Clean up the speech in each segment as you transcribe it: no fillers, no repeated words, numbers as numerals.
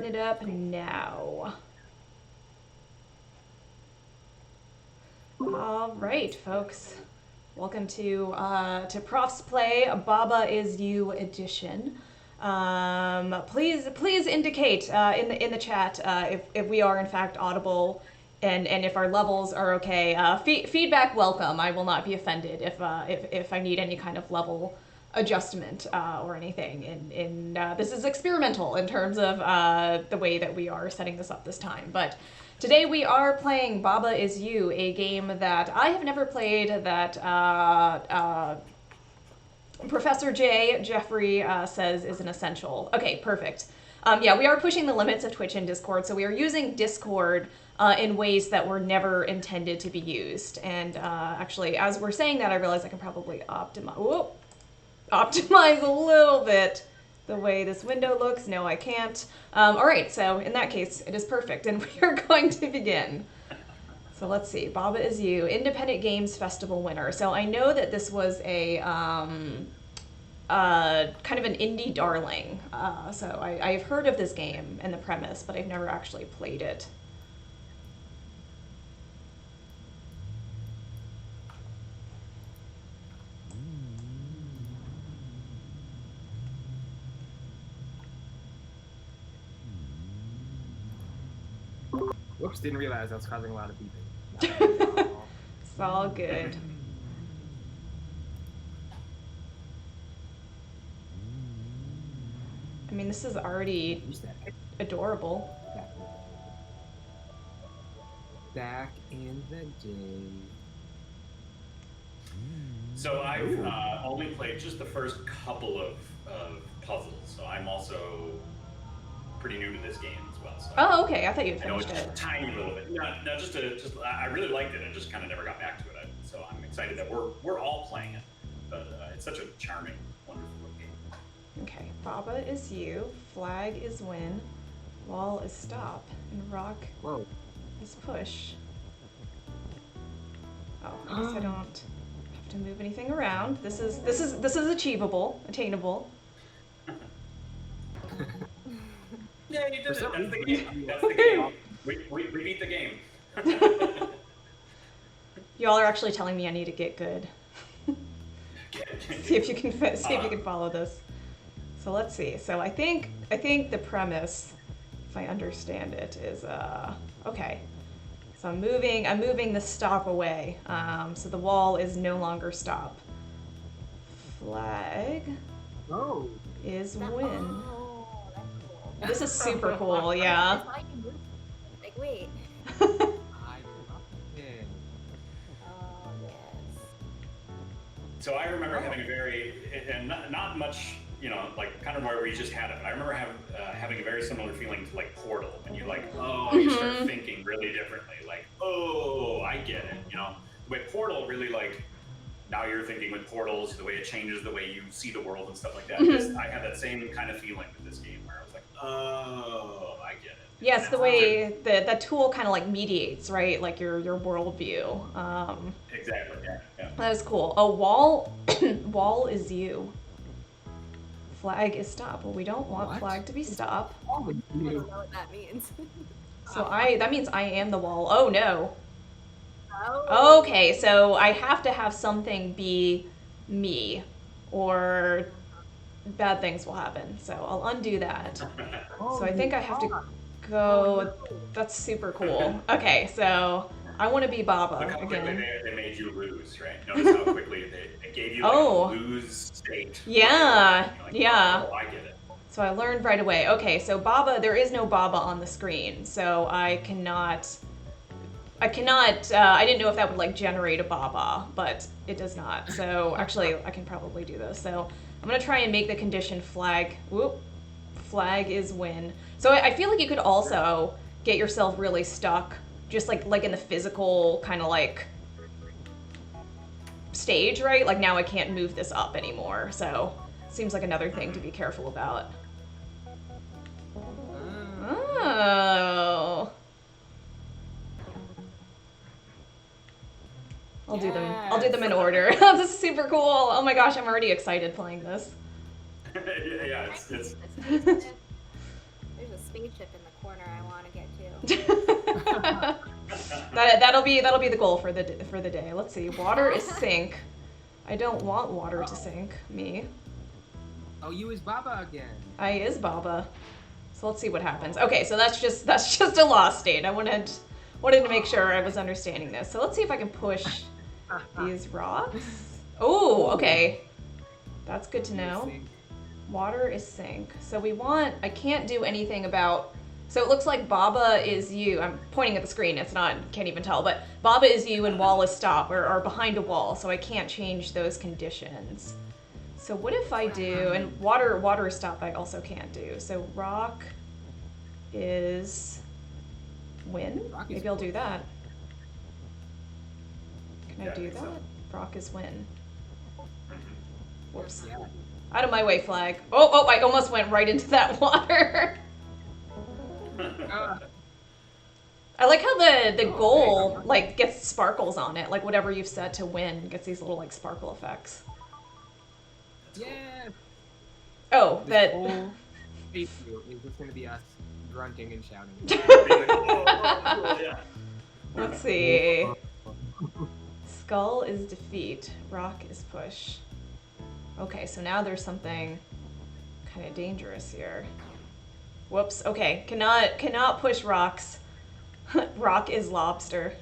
it up now. All right, folks. Welcome to ProfsPlay Baba Is You edition. Please indicate in the chat if we are in fact audible and if our levels are okay. Feedback welcome. I will not be offended if I need any kind of level adjustment or anything. This is experimental in terms of the way that we are setting this up this time, but. Today we are playing Baba Is You, a game that I have never played, that Professor Jeffrey says is an essential. Okay, perfect. Yeah, we are pushing the limits of Twitch and Discord, so we are using Discord in ways that were never intended to be used. And actually, as we're saying that, I realize I can probably optimize a little bit the way this window looks. No, I can't. All right, so in that case, it is perfect, and we are going to begin. So let's see, Baba Is You, Independent Games Festival winner. So I know that this was a kind of an indie darling. So I've heard of this game and the premise, but I've never actually played it. Whoops, didn't realize I was causing a lot of beeping. It's all good. I mean, this is already adorable. Back in the day. So I've only played just the first couple of puzzles, so I'm also pretty new to this game as well. So Oh, okay. I thought you I know finished it's it. just a tiny little bit. No, just I really liked it and just kind of never got back to it. So I'm excited that we're all playing it. But it's such a charming, wonderful game. Okay, Baba is you, flag is win, wall is stop, and rock Whoa. is push. Oh, I guess I don't have to move anything around. This is achievable, attainable. Yeah, you did it. That's the game. That's the game. We beat the game. Y'all are actually telling me I need to get good. See if you can follow this. So let's see. So I think the premise, if I understand it, is okay. So I'm moving the stop away. So the wall is no longer stop. Flag is win. This is super cool, yeah. Like, wait. I love it. Oh, yes. So I remember having a very, and not much, like kind of where we just had it, but I remember having a very similar feeling to like Portal, when you like, you start thinking really differently, like, oh, I get it, The way Portal really like, now you're thinking with portals, the way it changes the way you see the world and stuff like that. I had that same kind of feeling with this game where I was like, oh, I get it. Yes, the way that tool kind of like mediates, right? Like your worldview. Exactly, yeah. That is cool. Oh, wall is you. Flag is stop. Well, we don't want flag to be stop. I don't know what that means. So that means I am the wall. Oh no. Oh. Okay, so I have to have something be me, or bad things will happen. So I'll undo that. So I think I have to go. That's super cool. Okay, so I want to be Baba Look how again. quickly they made you lose, right? Notice how quickly they gave you like a lose state. Yeah, Like, yeah. Oh, I get it. So I learned right away. Okay, so Baba, there is no Baba on the screen, so I cannot, I didn't know if that would like generate a Baba, but it does not. So actually, I can probably do this. So I'm gonna try and make the condition flag, flag is win. So I feel like you could also get yourself really stuck, just like in the physical kind of like stage, right? Like now I can't move this up anymore. So seems like another thing to be careful about. Oh. I'll do them in order. This is super cool. Oh my gosh, I'm already excited playing this. Yeah, it's There's a space chip in the corner I want to get to. that'll be the goal for the day. Let's see. Water is sink. I don't want water to sink me. Oh, you is Baba again. I is Baba. So let's see what happens. Okay, so that's just a lost state. I wanted to make sure I was understanding this. So let's see if I can push these rocks. Oh, okay. That's good to know. Water is sink. So I can't do anything about, so it looks like Baba is you. I'm pointing at the screen, it's not, can't even tell, but Baba is you and wall is stop, or behind a wall, so I can't change those conditions. So what if I do, and water is stop I also can't do. So rock is win? Maybe I'll do that. Can I do that? So. Rock is win. Whoops. Yeah. Out of my way, flag. Oh, I almost went right into that water. I like how the goal like gets sparkles on it, like whatever you've set to win gets these little like sparkle effects. Yeah. Oh, that. Whole is just gonna be us grunting and shouting. Let's see. Skull is defeat. Rock is push. Okay, so now there's something kind of dangerous here. Whoops. Okay, cannot push rocks. Rock is lobster.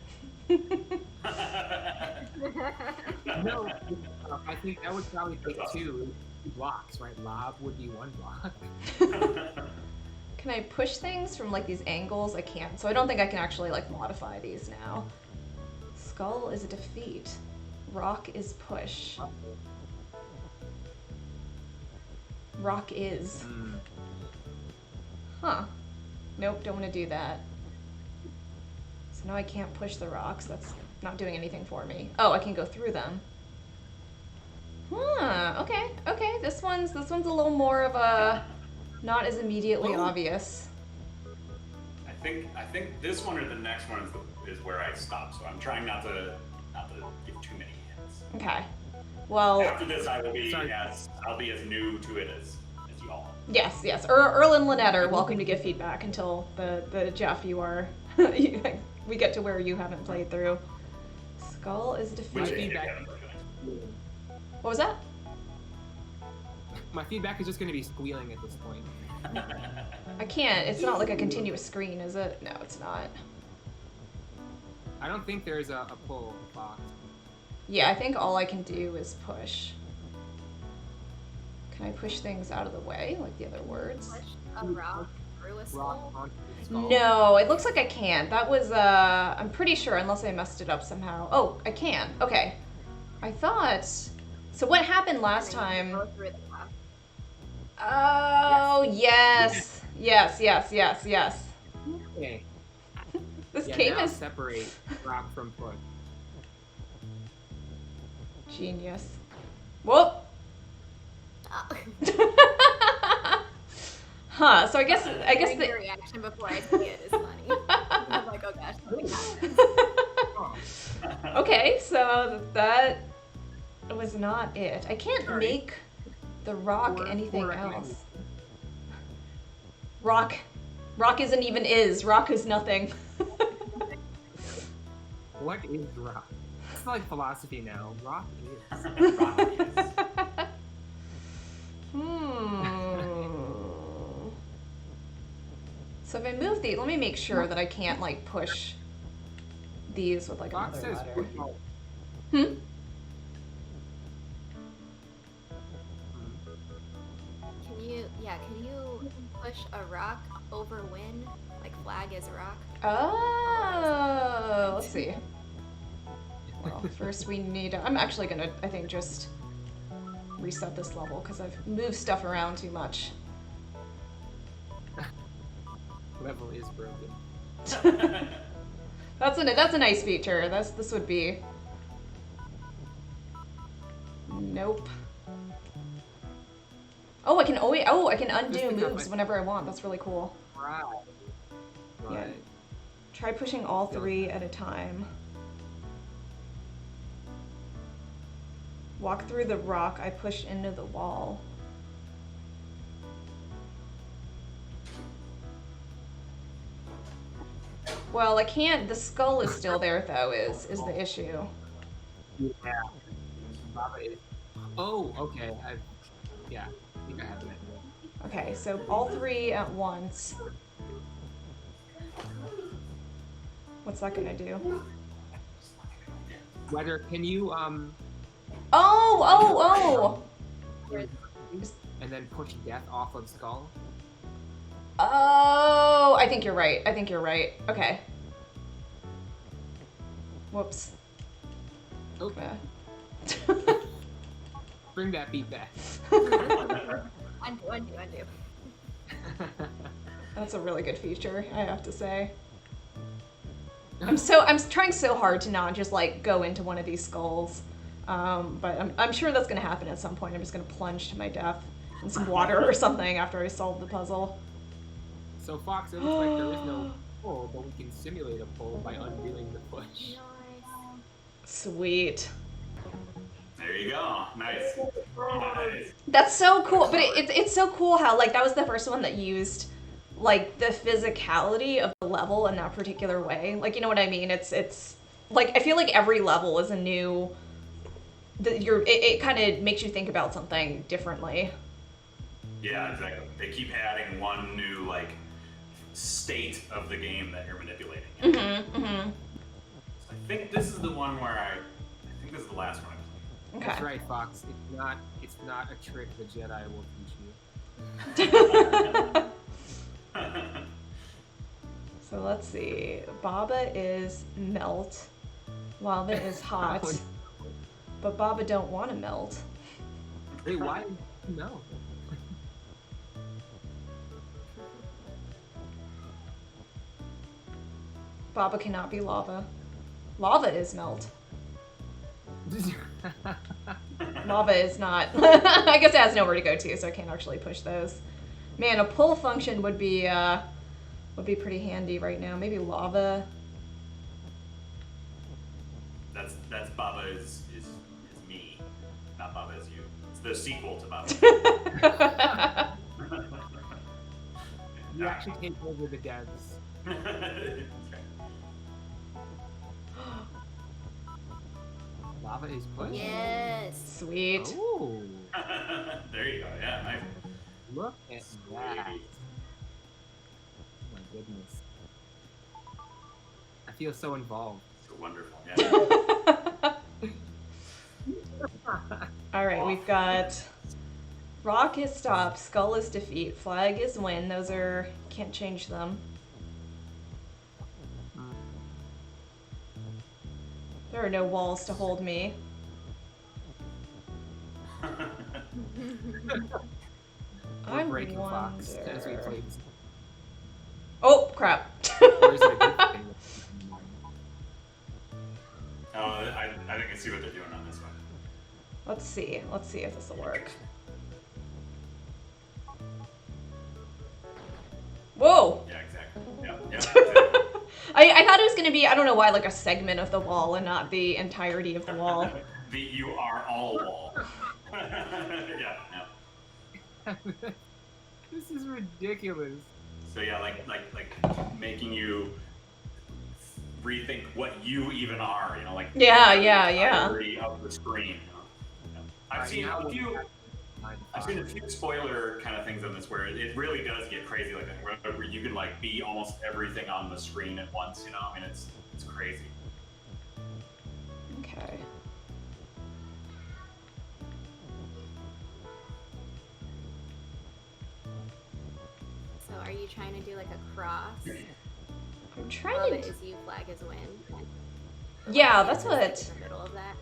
No, I think that would probably take two blocks, right? Lob would be one block. Can I push things from like these angles? I can't. So I don't think I can actually like modify these now. Skull is a defeat. Rock is push. Rock is. Huh. Nope, don't want to do that. So now I can't push the rocks. That's not doing anything for me. Oh, I can go through them. Okay. This one's a little more of a not as immediately obvious. I think this one or the next one is where I stop. So I'm trying not to give too many hints. Okay. Well, after this, I'll be as new to it as you all. Yes. Earl and Lynette are welcome to give feedback until the Jeff you are. We get to where you haven't played through. Skull is defeated. What was that? My feedback is just going to be squealing at this point. I can't. It's not like a continuous screen, is it? No, it's not. I don't think there's a pull box. Yeah, I think all I can do is push. Can I push things out of the way, like the other words? Push a rock through a skull? Onto the skull. No, it looks like I can't. That was, I'm pretty sure, unless I messed it up somehow. Oh, I can. Okay. I thought... So what happened last time? Oh, yes. Yes. Okay. This game now is... separate rock from foot. Genius. Whoop! Huh, so I guess the reaction before I see it is funny. I'm like, oh gosh, something happened. Okay, so that was not it. I can't make the rock anything else. Rock isn't even is. Rock is nothing. What is rock? It's like philosophy now. Rock is. So if I move these, let me make sure that I can't like push these with like rock another says letter. football. Can you push a rock over wind? Like flag is a rock? Oh, let's see. Well, first we need, I'm actually gonna, I think, just reset this level because I've moved stuff around too much. Level is broken. That's a nice feature. This would be. Nope. Oh, I can undo moves whenever I want. That's really cool. Right. Yeah. Try pushing all three at a time. Walk through the rock I pushed into the wall. Well, I can't. The skull is still there, though. Is the issue? Yeah. Lava is. Oh, okay. Yeah, I think I have it. Okay, so all three at once. What's that gonna do? Whether can you Oh! and then push death off of skull? Oh! I think you're right. I think you're right. Okay. Whoops. Okay. Okay. Bring that beat back. Undo. That's a really good feature, I have to say. I'm trying so hard to not just like go into one of these skulls, but I'm sure that's gonna happen at some point. I'm just gonna plunge to my death in some water or something after I solve the puzzle. So Fox, it looks like there is no pull, but we can simulate a pull by undoing the push. Sweet. There you go. Nice. Nice. That's so cool, but it's so cool how like that was the first one that used like the physicality of the level in that particular way. Like, you know what I mean? It's like I feel like every level is a new. It kind of makes you think about something differently. Yeah, exactly. They keep adding one new like state of the game that you're manipulating. I think this is the one where I think this is the last one. Okay. That's right, Fox. It's not a trick the Jedi will teach you. So let's see. Baba is melt. Lava is hot. But Baba don't want to melt. Hey, why? No. Baba cannot be lava. Lava is melt. Lava is not. I guess it has nowhere to go to, so I can't actually push those. Man, a pull function would be pretty handy right now. Maybe lava. That's Baba is me, not Baba is you. It's the sequel to Baba. You actually take over the devs. Lava is push. Yes. Sweet. Ooh. There you go. Yeah, nice. Look at that. My goodness. I feel so involved. So wonderful. Yeah. All right, we've got rock is stop, skull is defeat, flag is win. Those are can't change them. There are no walls to hold me. We're breaking Fox as we wonder- played. Oh crap! Or is it a good thing? I think I see what they're doing on this one. Let's see if this will work. Whoa! Yeah, exactly. Yeah, exactly. I thought it was gonna be, I don't know why, like a segment of the wall and not the entirety of the wall. You are all wall. Yeah. This is ridiculous. So yeah, like making you rethink what you even are. You know, like Yeah. entirety of the screen. You know? I've seen a few spoiler kind of things on this where it really does get crazy like that, where you can like be almost everything on the screen at once. You know, I mean it's crazy. Okay. So are you trying to do like a cross? I'm trying Lava to. is you, flag is win. Yeah, that's Like, what. in the middle of that.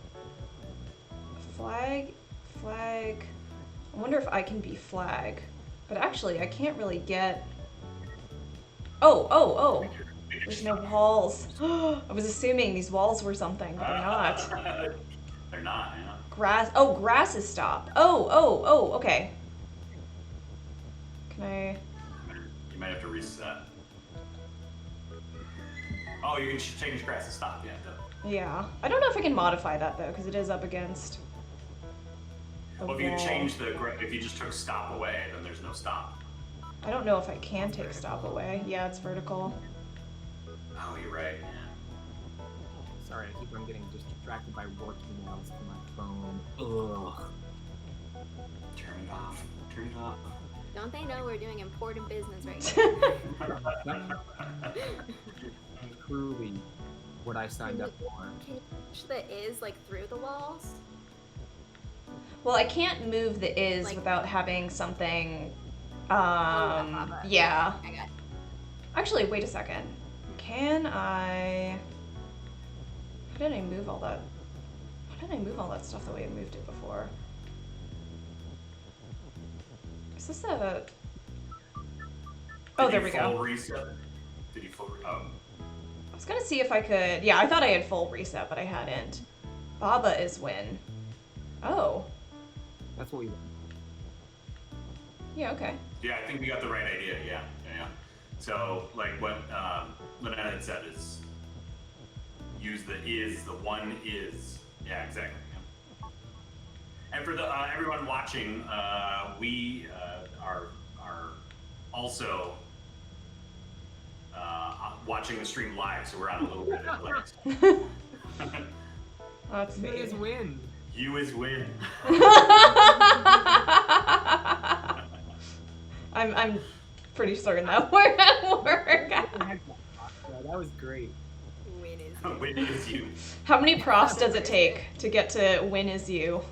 Flag. I wonder if I can be flag. But actually, I can't really get. Oh. There's no walls. I was assuming these walls were something, but they're not. They're not. You know. Grass. Oh, grass is stop. Oh. Okay. Can I? You might have to reset. Oh, you can change grass to stop. Yeah. Yeah. I don't know if I can modify that though, because it is up against. Well, if you change if you just took stop away, then there's no stop. I don't know if I can take stop away. Yeah, it's vertical. Oh, you're right. Yeah. Sorry, I keep on getting distracted by work emails on my phone. Ugh. Turn it off. Turn it off. Don't they know we're doing important business right now? Truly what I signed up for. Can you push the is like through the walls? Well, I can't move the is Like- without having something. Lava. Yeah. I got it. Actually, wait a second. Can I? How did I move all that? How did I move all that stuff the way I moved it before? Is this a? Oh, there we Full go. reset? Did you full? I was gonna see if I could. Yeah, I thought I had full reset, but I hadn't. Baba is win. Oh. That's what we want. Yeah. Okay. Yeah, I think we got the right idea. Yeah. So, like what Lynette had said is use the one is. Yeah, exactly. Yeah. And for the everyone watching, we are also watching the stream live, so we're on a little bit of legs. Let's see. You is win. You is win. I'm pretty certain that we're gonna work. That was great. Win is Win is you. How many profs does it take to get to win is you?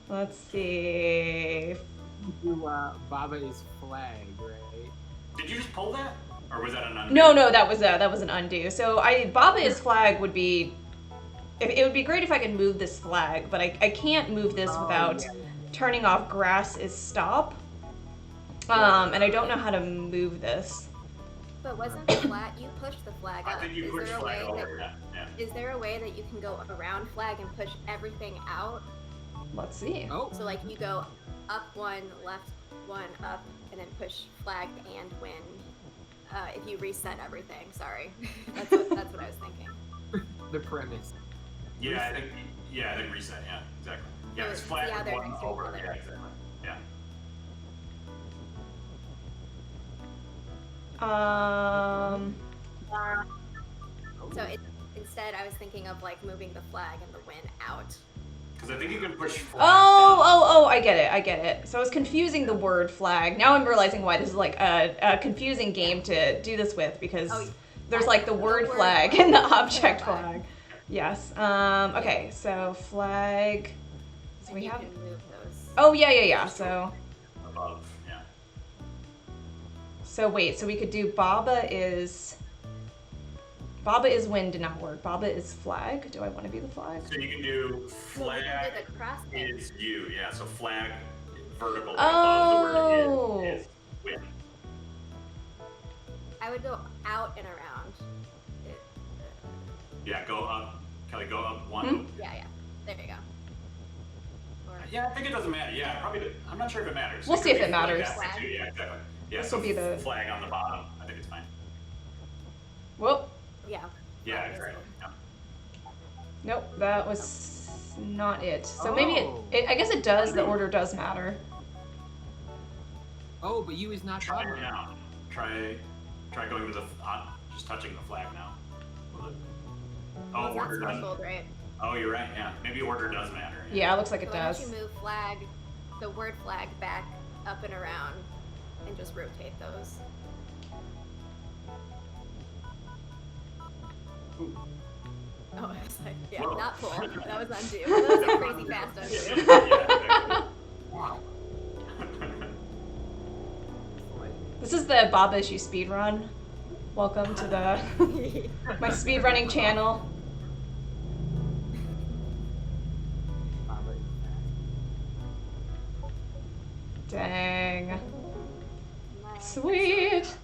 Let's see. Baba is flag, right? Did you just pull that, or was that an undo? No, that was an undo. So Baba is flag would be. It would be great if I could move this flag, but I can't move this without turning off grass is stop. And I don't know how to move this. But wasn't the flag, you pushed the flag I up. think you Is pushed there a flag way over. that, Yeah. is there a way that you can go around flag and push everything out? Let's see. Oh, So like you go up one, left one, up, and then push flag and win. If you reset everything, sorry. that's what I was thinking. the premise. Yeah, I think reset. Yeah, exactly. Yeah, So it's it's flag the other one extreme over. color. Yeah, exactly. Yeah. So instead, I was thinking of like moving the flag and the win out. Because I think you can push flag. Oh, I get it. So I was confusing the word flag. Now I'm realizing why this is like a confusing game to do this with, because there's like the word flag and the object flag. Yes. Okay, so flag. So And we you have. can move those. Oh, yeah. So Above. Yeah. So wait, so we could do Baba is win did not work. Baba is flag. Do I want to be the flag? So you can do No, flag you can do the cross thing. is you. Yeah. So flag vertical Oh. above the word is win. I would go out and around. Yeah. Go up. Kelly, go up one. Yeah. There you go. Or, Yeah, I think it doesn't matter. Yeah, probably. I'm not sure if it matters. We'll see if could it be like matters. that too. Yeah, exactly. Yeah, This so will be the- flag on the bottom. I think it's fine. Whoa. yeah. Yeah, it's great. Yeah. Nope, that was not it. So maybe I guess it does. The order does matter. Oh, but you is not Try Baba. it now. Try going to the just touching the flag now. Oh, It's not order doesn't. circled, right? Oh, you're right. Yeah, maybe order does matter. Yeah, it looks like it So why does. don't you move flag, the word flag back up and around, and just rotate those. Ooh. Oh, I was like, yeah, Whoa. not pull. That was undo. That was a crazy fast undo. Yeah, Wow. This is the Baba Issue speed run. Welcome to the my speed running channel. Baba is flag. Dang. Nice. Sweet.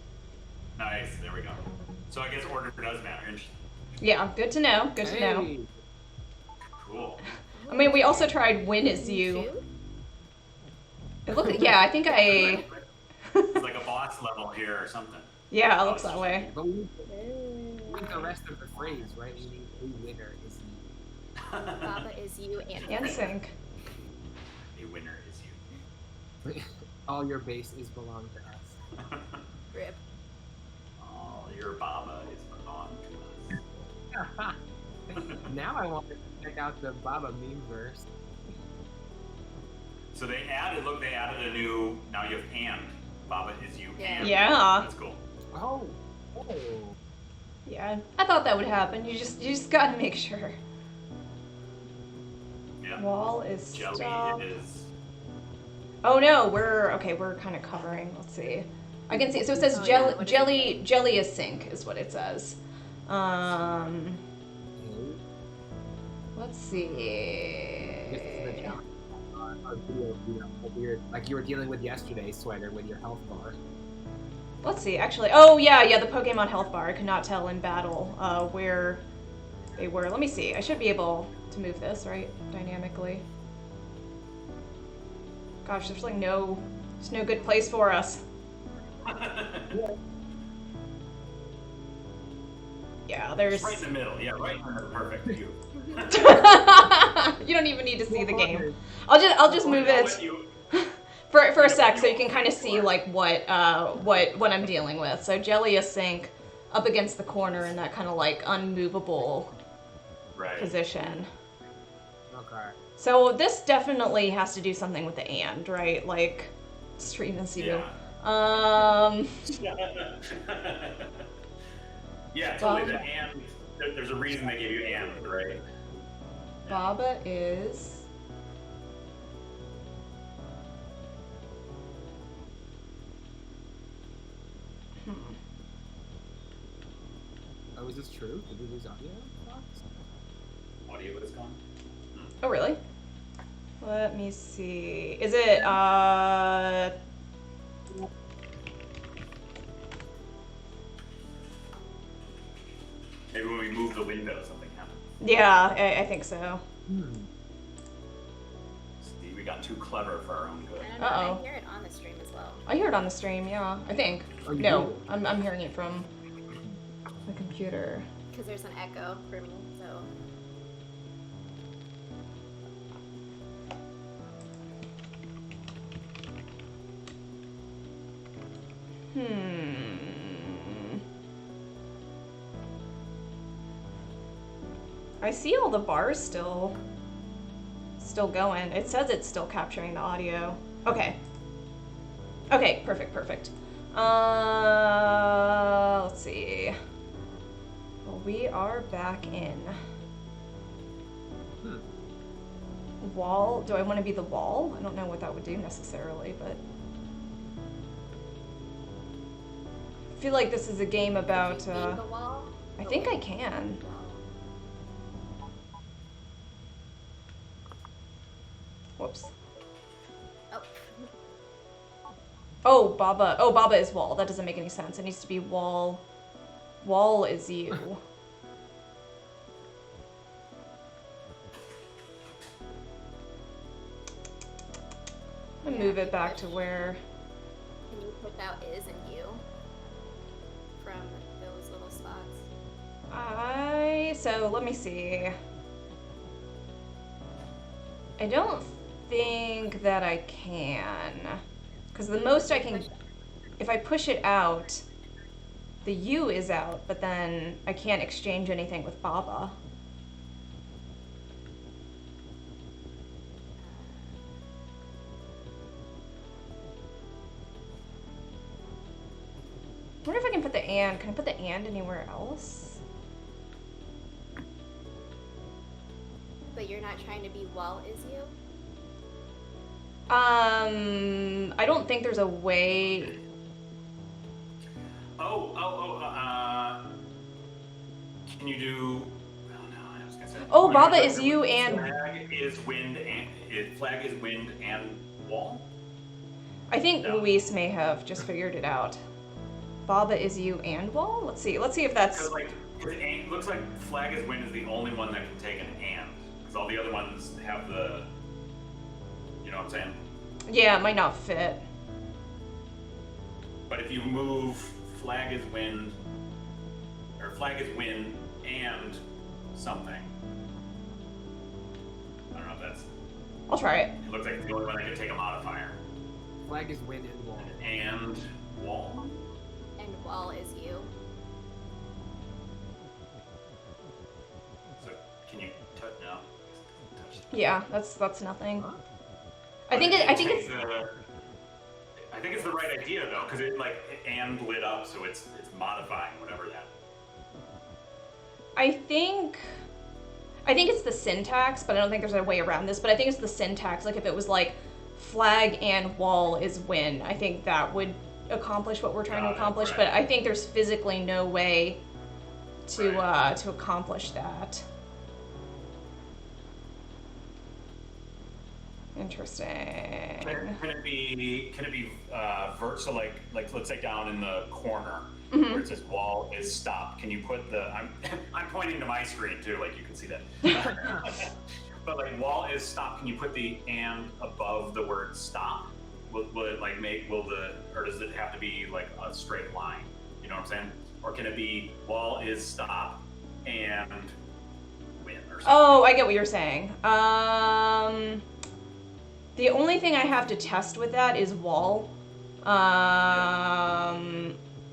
Nice. There we go. So I guess order does matter. Interesting. Yeah, good to know. Good to know. Hey. Cool. I mean, we also tried win is you. It looked. Yeah, I think I. It's like a boss level here or something. Yeah, it looks that way. But we need the rest of the phrase, right? We need a winner is you. Baba is you and And sync. A winner is you. All your bases belong to us. Rip. All your Baba is on to us. Now I want to check out the Baba meme verse. So they added a new, now you have and. Baba is you and. Yeah. That's cool. Oh. Yeah, I thought that would happen. You just gotta make sure. Yeah. Wall is Jelly stop. is. Oh no, we're kind of covering. Let's see. I can see. So it says Oh, yeah, what does it jelly is sink is what it says. Let's see. This is the challenge on our video, weird, like you were dealing with yesterday, Sweater, with your health bar. Let's see. Actually, oh yeah, the Pokemon health bar. I could not tell in battle where they were. Let me see. I should be able to move this right dynamically. Gosh, there's no good place for us. Yeah, there's. Right in the middle. Yeah, right in the middle. Perfect. You. You don't even need to see the game. I'll just move it for a sec so you can kind of see like what I'm dealing with. So Jelly is sink up against the corner in that kind of like unmovable position. Okay. So this definitely has to do something with the and, right? Like stream and see. Yeah. Yeah, totally. The and. There's a reason they gave you and, right? Baba is. Oh, is this true? Did we lose audio? Audio is gone. Oh, really? Let me see. Is it, Maybe when we move the window, something happened. Yeah, I think so. See, we got too clever for our own good. I don't know. Uh-oh. I hear it on the stream as well. I hear it on the stream, yeah. I think. Oh, you No, do? I'm hearing it from the computer. Because there's an echo for me, so. I see all the bars still going. It says it's still capturing the audio. Okay. Okay, perfect. Let's see. Well, we are back in. Wall. Do I want to be the wall? I don't know what that would do necessarily, but I feel like this is a game about. Can you beam the wall? I think I can. Whoops. Oh. Baba. Oh, Baba is wall. That doesn't make any sense. It needs to be wall. Wall is you. I'm gonna move it back to where. Can you put out is and you from those little spots? So let me see. I don't think that I can. Because the most I can, if I push it out, the U is out, but then I can't exchange anything with Baba. I wonder if I can put the and. Can I put the and anywhere else? But you're not trying to be wall is you? I don't think there's a way. Can you do? Oh no, I was gonna say. Oh, Baba is you and. Flag is wind and wall. I think No. Luis may have just figured it out. Baba is you and wall. Let's see if that's. Because it looks like flag is wind is the only one that can take an and, because all the other ones have the. You know what I'm saying? Yeah, it might not fit. But if you move flag is wind, or flag is wind and something. I don't know if that's. I'll try it. It looks like it's the only one that can take a modifier. Flag is wind and wall. And wall. And wall is you. Yeah, that's nothing. Huh? I think it's I think it's the right idea though, because it like and lit up, so it's modifying whatever that. I think it's the syntax, but I don't think there's a way around this. But I think it's the syntax. Like if it was like flag and wall is win, I think that would accomplish what we're trying to accomplish. Right. But I think there's physically no way to to accomplish that. Interesting. Can it be so like let's say down in the corner Mm-hmm. where it says wall is stop. Can you put the I'm pointing to my screen too, like you can see that. But like wall is stop. Can you put the and above the word stop? Will it like or does it have to be like a straight line? You know what I'm saying? Or can it be wall is stop and win or something? Oh, I get what you're saying. The only thing I have to test with that is wall.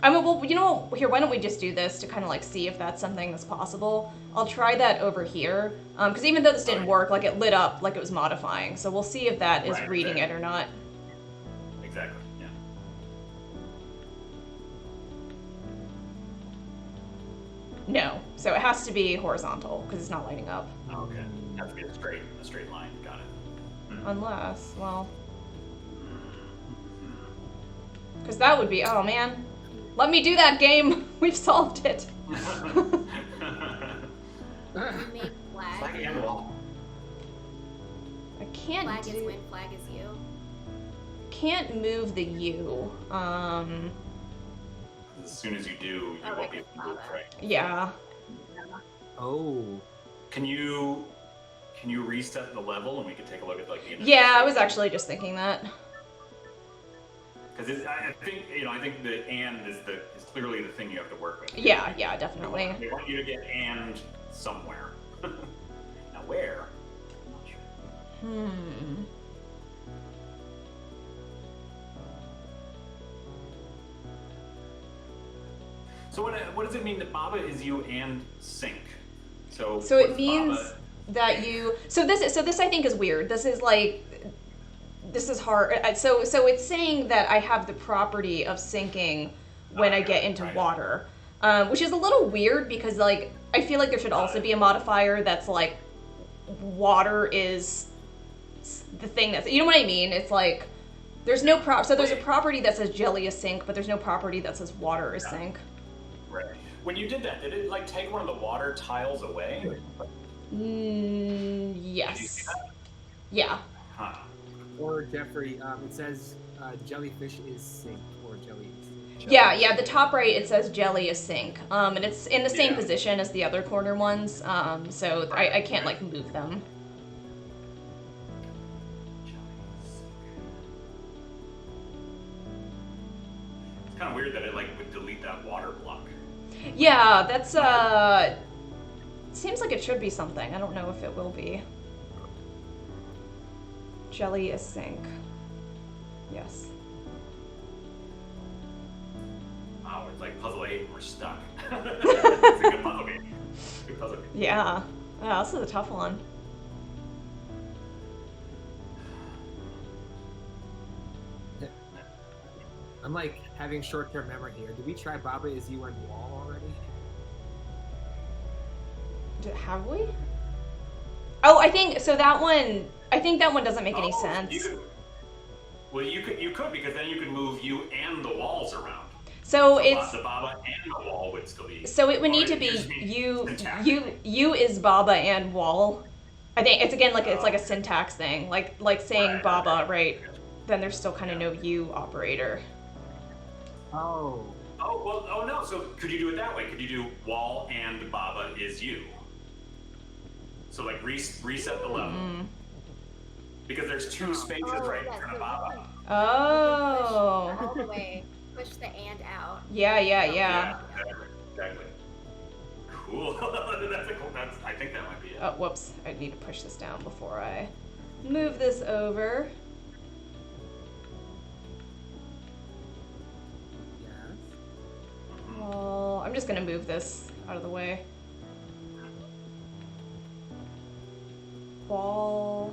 I mean, well, you know what? Here, why don't we just do this to kind of like see if that's something that's possible. I'll try that over here. Because even though this didn't work, like it lit up like it was modifying. So we'll see if that is reading it or not. Exactly, yeah. No. So it has to be horizontal because it's not lighting up. Oh, okay. It has to be a straight line. Got it. Unless, well... Because that would be... Oh, man. Let me do that game! We've solved it! You made flag. and wall. I can't Flag do... is win, flag is you. Can't move the U. As soon as you do, you Oh, won't be like able to move, lava. right? Yeah. Oh. Can you reset the level and we can take a look at like the Yeah, I was actually just thinking that. Because I think the and is clearly the thing you have to work with. Yeah, definitely. They want you to get and somewhere. Now where? I'm not sure. So what does it mean that Baba is you and sync? So it means that you... So this I think is weird. This is like... This is hard. So it's saying that I have the property of sinking when I get into water. Which is a little weird because like I feel like there should also be a modifier that's like water is the thing that's... You know what I mean? It's like there's no so there's a property that says jelly is sink, but there's no property that says water is sink. Right. When you did that, did it like take one of the water tiles away? Did you see Yes. that? Yeah. Or Jeffrey, it says jellyfish is sink or jelly is sink. Yeah, the top right it says jelly is sink. And it's in the same position as the other corner ones. So I can't like move them. It's kind of weird that it like would delete that water block. Yeah, that's seems like it should be something. I don't know if it will be. Jelly is sink. Yes. Oh, it's like puzzle 8 and we're stuck. It's a good puzzle game. Good puzzle game. Yeah. Oh, this is a tough one. I'm like having short-term memory here. Did we try Baba is you and wall already? Have we? Oh, I think so. That one. I think that one doesn't make any sense. You could because then you could move you and the walls around. So it's the Baba and the wall would still be. so it would need to be you is Baba and wall. I think it's again like it's like a syntax thing, like saying Baba, right? Then there's still kind of no you operator. Oh. Oh no. So could you do it that way? Could you do wall and Baba is you? So like reset the level. Because there's two spaces right in front of Baba. Oh. Push all the way. Push the and out. Yeah. Exactly. Cool. That's a cool. I think that might be it. Oh, whoops. I need to push this down before I move this over. Yes. Well, I'm just gonna move this out of the way. Wall.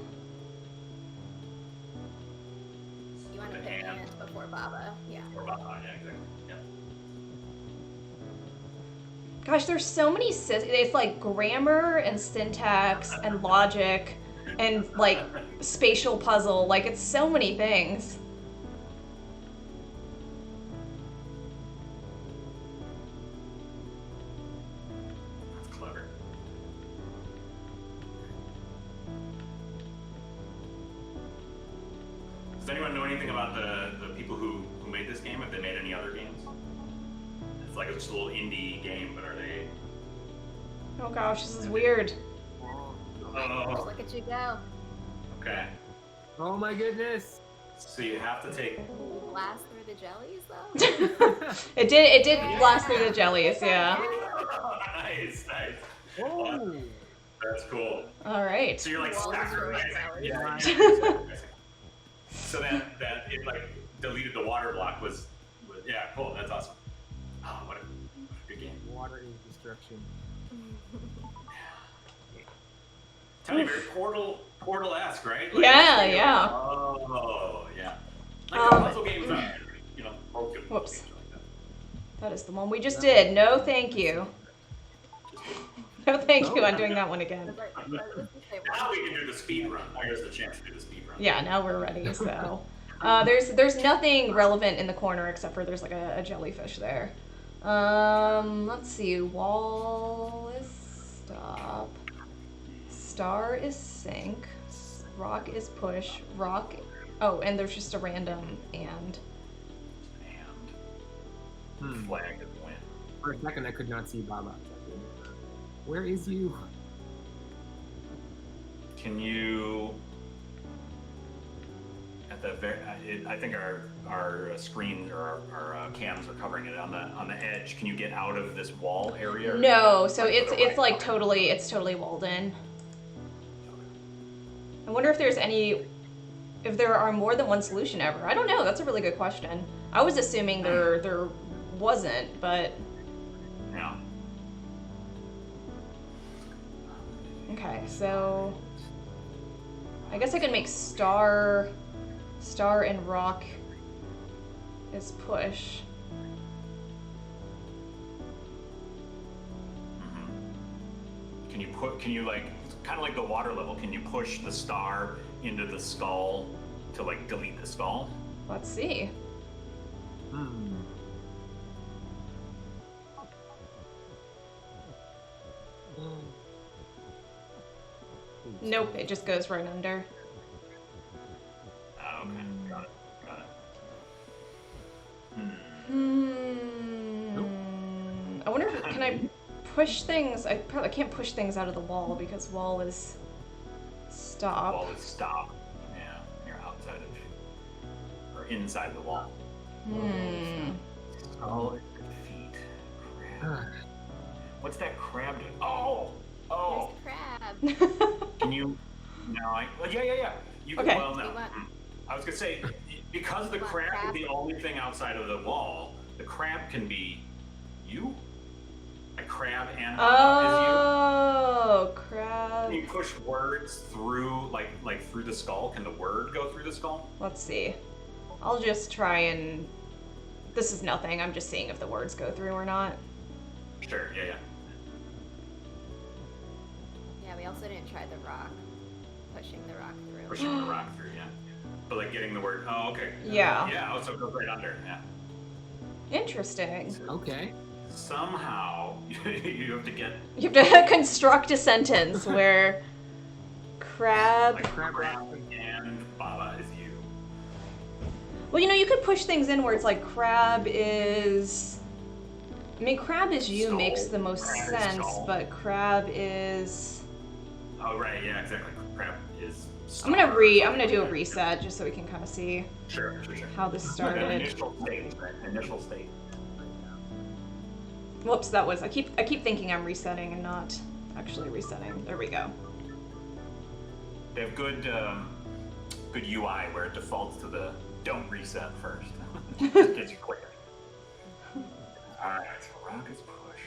You want to put and before Baba. Yeah. Or Baba, yeah, exactly. Yeah. Gosh, there's so many it's like grammar and syntax and logic and like spatial puzzle. Like it's so many things. That's clever. Does anyone know anything about the people who made this game? Have they made any other games? It's like just a little indie game, but are they? Oh gosh, this is weird. Oh, Look at you go. okay. Oh my goodness. So you have to take. Blast through the jellies though. It did blast through the jellies, yeah. Nice. Oh. That's cool. All right. So you're like Wall sacrificing. destroyed Yeah. So that it like deleted the water block was yeah, cool. That's awesome. Oh, what a good game. Water is destruction. Tell me, very Portal-esque, right? Like, Yeah, it's yeah. Oh, yeah. Like the puzzle games, you know, both good puzzle Whoops. games like that. That is the one we just did. No, thank you. No, thank you. I'm doing that one again. Now we can do the speed run. Here's the chance to do the speed run. Yeah, now we're ready. So, there's nothing relevant in the corner except for there's like a jellyfish there. Let's see. Wall is stop. Star is sink. Rock is push. Rock. Oh, and there's just a random and. And flag is win. For a second, I could not see Baba. Where is you? Can you? At the very, I think our screens or our cams are covering it on the edge. Can you get out of this wall area? No, so it's like totally walled in. I wonder if if there are more than one solution ever. I don't know. That's a really good question. I was assuming there wasn't, but Yeah. okay. So I guess I could make star and rock is push. Can you like kind of like the water level? Can you push the star into the skull to like delete the skull? Let's see. Nope, it just goes right under. Oh, okay, got it. I wonder if can I push things? I probably can't push things out of the wall because wall is stop. Wall is stop. Yeah, you're outside of it or inside the wall. Skull is defeat. Crab. What's that crab doing? Oh. There's the crab. Can you? No, yeah. You can. Okay. Well, no. I was gonna say because the crab is the only thing outside of the wall. The crab can be you. A crab and Oh, is crab. you. Can you push words through like through the skull? Can the word go through the skull? Let's see. I'll just try and. This is nothing. I'm just seeing if the words go through or not. Sure. Yeah. Yeah, we also didn't try the rock. Pushing the rock through. Pushing the rock through. Yeah. But like getting the word. Oh, okay. Yeah. Yeah. Oh, so it goes right under. Yeah. Interesting. Okay. Somehow you have to get You have to construct a sentence where crab. like crab and Baba is you. Well, you could push things in where it's like crab is. I mean, crab is you Skull. makes the most Crab is sense, skull. but crab is. Oh right, yeah, exactly. Crab is. I'm gonna do a reset just so we can kind of see Sure. how this The started. initial state, right? Initial state. Whoops, that was. I keep thinking I'm resetting and not actually resetting. There we go. They have good UI where it defaults to the don't reset first. It gets you quicker. All right, so rock is push.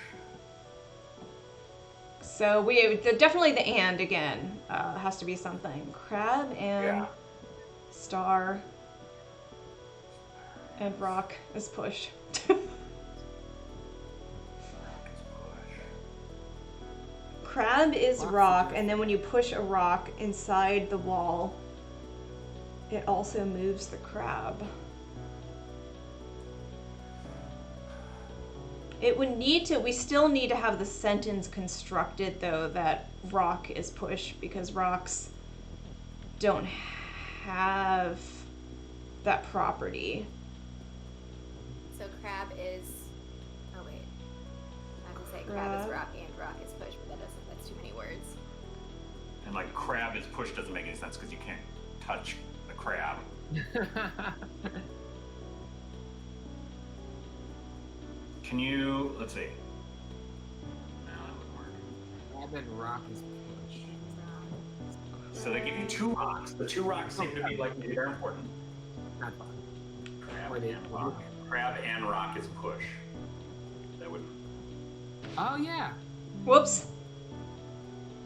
So definitely the and again has to be something. Crab and star and rock is push. Crab is rock, and then when you push a rock inside the wall, it also moves the crab. It would need to, we still need to have the sentence constructed though that rock is push, because rocks don't have that property. So crab is, oh wait, I have to say crab is rock and rock is push, but that's too many words. And like crab is push doesn't make any sense because you can't touch the crab. Can you, let's see. No, that wouldn't work. Crab and rock is push. So they give you 2 rocks. The 2 rocks seem to be like very important. Not fun. Crab and rock. Crab and rock is push. That would. Oh yeah. Whoops.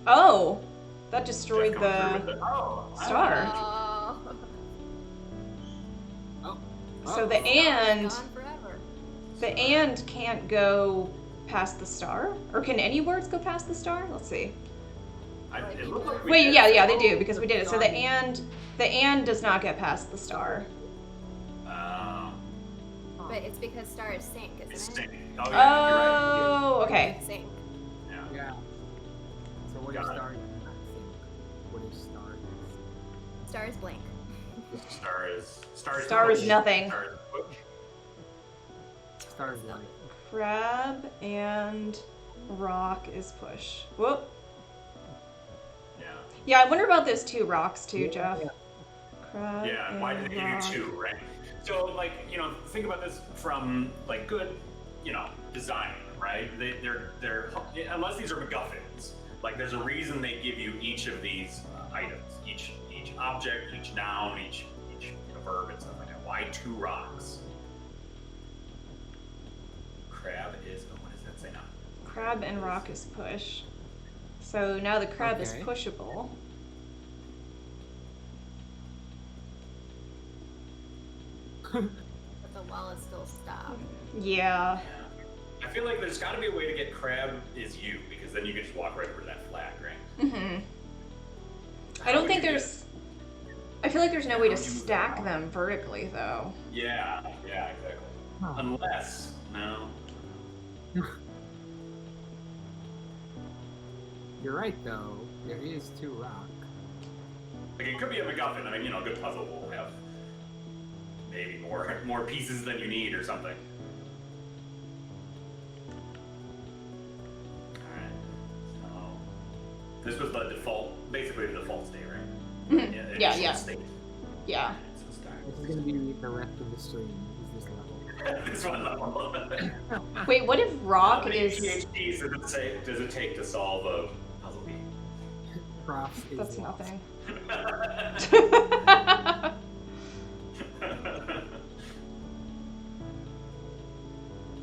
Oh, that destroyed the star. Oh. So the and Gone forever. the and can't go past the star, or can any words go past the star? Let's see. It looked like we Wait, did. yeah, they do because we did it. So the and does not get past the star. But it's because star is sync, isn't It's it? sync. Oh, yeah, you're right. Oh, okay. Sync. Yeah. Yeah. So what Got is it. star? What is star? Star is blank. Star is nothing. Star is push. Star is light. Crab and rock is push. Whoop. Yeah. Yeah, I wonder about those 2 rocks too, Jeff. Crab Yeah, and why did they give rock. you 2, right? So, like, think about this from, like, good, design, right? They're unless these are MacGuffins, like, there's a reason they give you each of these items, each object, each noun, each verb, and stuff like that. Why 2 rocks? Crab is, what does that say now? Crab and rock is push. So now the crab is Okay. pushable. But the wall is still stopped. Yeah. I feel like there's got to be a way to get crab is you, because then you can just walk right over to that flag, right? Mm-hmm. I How don't would think you do there's. I feel like there's no way to How would you move stack that? them vertically though. Yeah, exactly. Huh. Unless, no. You're right though. There is 2 rock. Like, it could be a MacGuffin. I mean, a good puzzle will have maybe more pieces than you need or something. Alright, so this was the default, basically the default state, right? Mhm. Yeah, Yeah, yeah. State. Yeah. So start. This is gonna be the rest of the stream. Is this level? This one level. Wait, what if rock How many is? PhDs does it take to solve a puzzle bee? Profs is That's lost. nothing.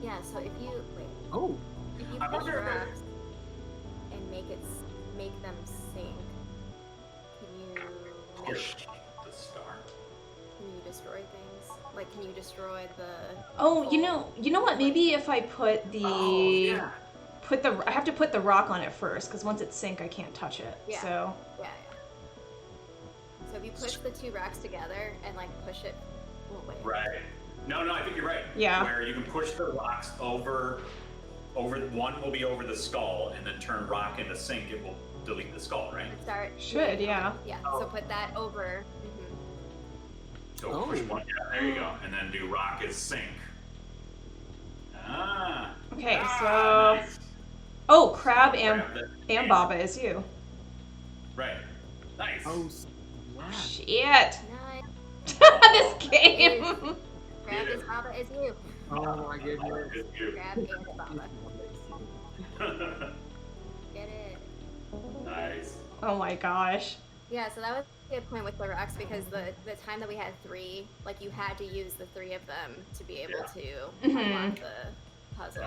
Yeah, so if you wait, Oh, if you I push wonder if it- rocks and make them sync, Push the star. can you destroy things? Like, can you destroy the? Oh, you know what? Maybe if I put the Oh, yeah. I have to put the rock on it first, because once it's sync, I can't touch it. Yeah. So Yeah. So if you push the 2 rocks together and like push it, well, wait. Right. No, I think you're right. Yeah. Where you can push the rocks over one will be over the skull, and then turn rock into sync, it will delete the skull, right? Start. Should, yeah. Yeah. Oh. So put that over. So push one, yeah, there you go. And then do rock as sync. Ah. Okay, Ah, so nice. oh, crab and Grab that- Baba is you. Right. Nice. oh, yeah. Shit. Nice. This game. Crab is Baba is you. Oh my goodness. It's you. Crab and Baba. Get it. Nice. Oh my gosh. Yeah, so that was a good point with the rocks because the time that we had 3, like you had to use the 3 of them to be able to unlock the puzzle.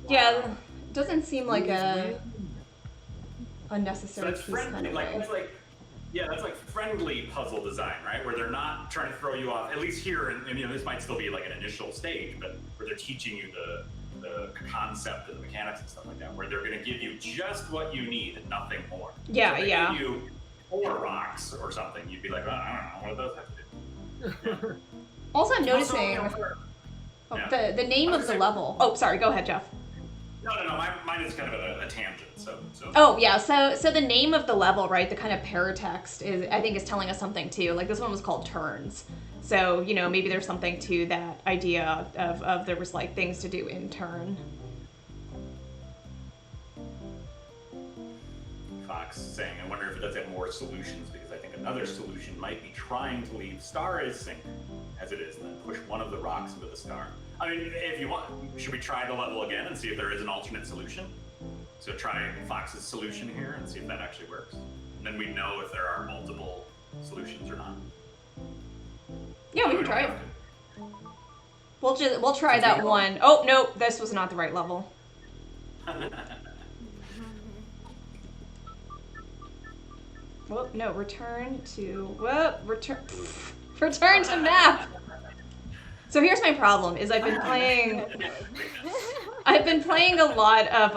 Yeah. Yeah, doesn't seem like a unnecessary that's piece kind friendly. of Like way. that's like friendly puzzle design, right? Where they're not trying to throw you off. At least here, and you know, this might still be like an initial stage, but where they're teaching you the concept and the mechanics and stuff like that. Where they're going to give you just what you need and nothing more. Yeah, so if they yeah. Give you 4 rocks or something, you'd be like, oh, I don't know, what do those have to do? Also, I'm Also, noticing you know, yeah. the name of the level. Oh, sorry. Go ahead, Jeff. No. Mine is kind of a tangent. So. Oh yeah. So the name of the level, right? The kind of paratext I think is telling us something too. Like this one was called Turns. So you know maybe there's something to that idea of there was like things to do in turn. Fox saying, I wonder if it does have more solutions because I think another solution might be trying to leave star as sink as it is and then push one of the rocks into the star. I mean, if you want, should we try the level again and see if there is an alternate solution? So try Fox's solution here and see if that actually works. And then we know if there are multiple solutions or not. Yeah, we can try it. We'll try that one. Oh nope, this was not the right level. Whoop, no, return to map. So here's my problem: is I've been playing a lot of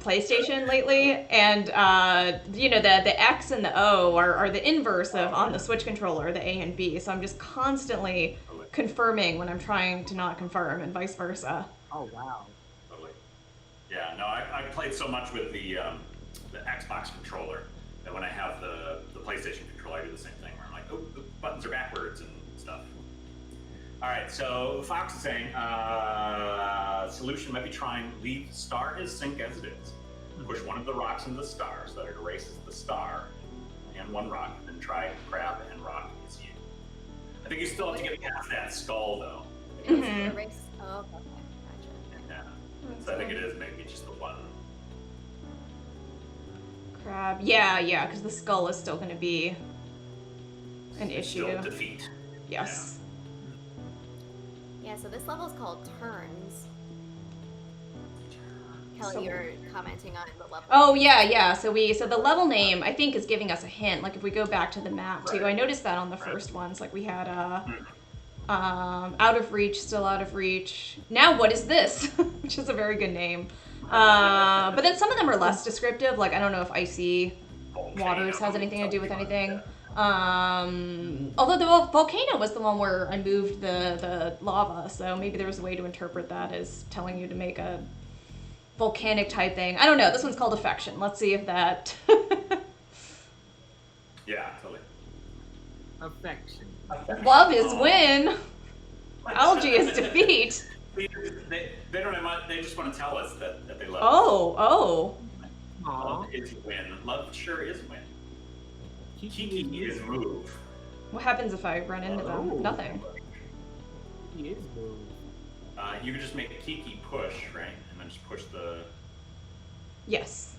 PlayStation lately, and you know the X and the O are the inverse of on the Switch controller, the A and B. So I'm just constantly confirming when I'm trying to not confirm, and vice versa. Oh wow. Totally. Yeah, no, I played so much with the Xbox controller that when I have the PlayStation controller, I do the same thing where I'm like, oh, the buttons are backwards and stuff. All right, so Fox is saying solution might be trying leave star as sink as it is. Push one of the rocks into the star so that it erases the star and one rock, and then try crab and rock is you. I think you still have to get past that skull though. Mm-hmm. Erase. Oh, okay. Gotcha. Yeah. So I think it is maybe just the one. Crab. Yeah, because the skull is still going to be an issue. Still defeat. Yes. Yeah, so this level is called Turns. Kelly, you're commenting on the level. Oh yeah. So the level name I think is giving us a hint. Like if we go back to the map too, I noticed that on the first ones. Like we had out of reach, still out of reach. Now what is this? Which is a very good name. But then some of them are less descriptive. Like I don't know if icy waters has anything to do with anything. Although the volcano was the one where I moved the lava, so maybe there was a way to interpret that as telling you to make a volcanic type thing. I don't know. This one's called Affection. Let's see if that. Yeah, totally. Affection. Love is win. Algae is defeat. They don't have much, they just want to tell us that they love us. Oh. Love is win. Love sure is win. Kiki is move. What happens if I run into them? Nothing. He is move. You can just make Kiki push, right? And then just push the Yes.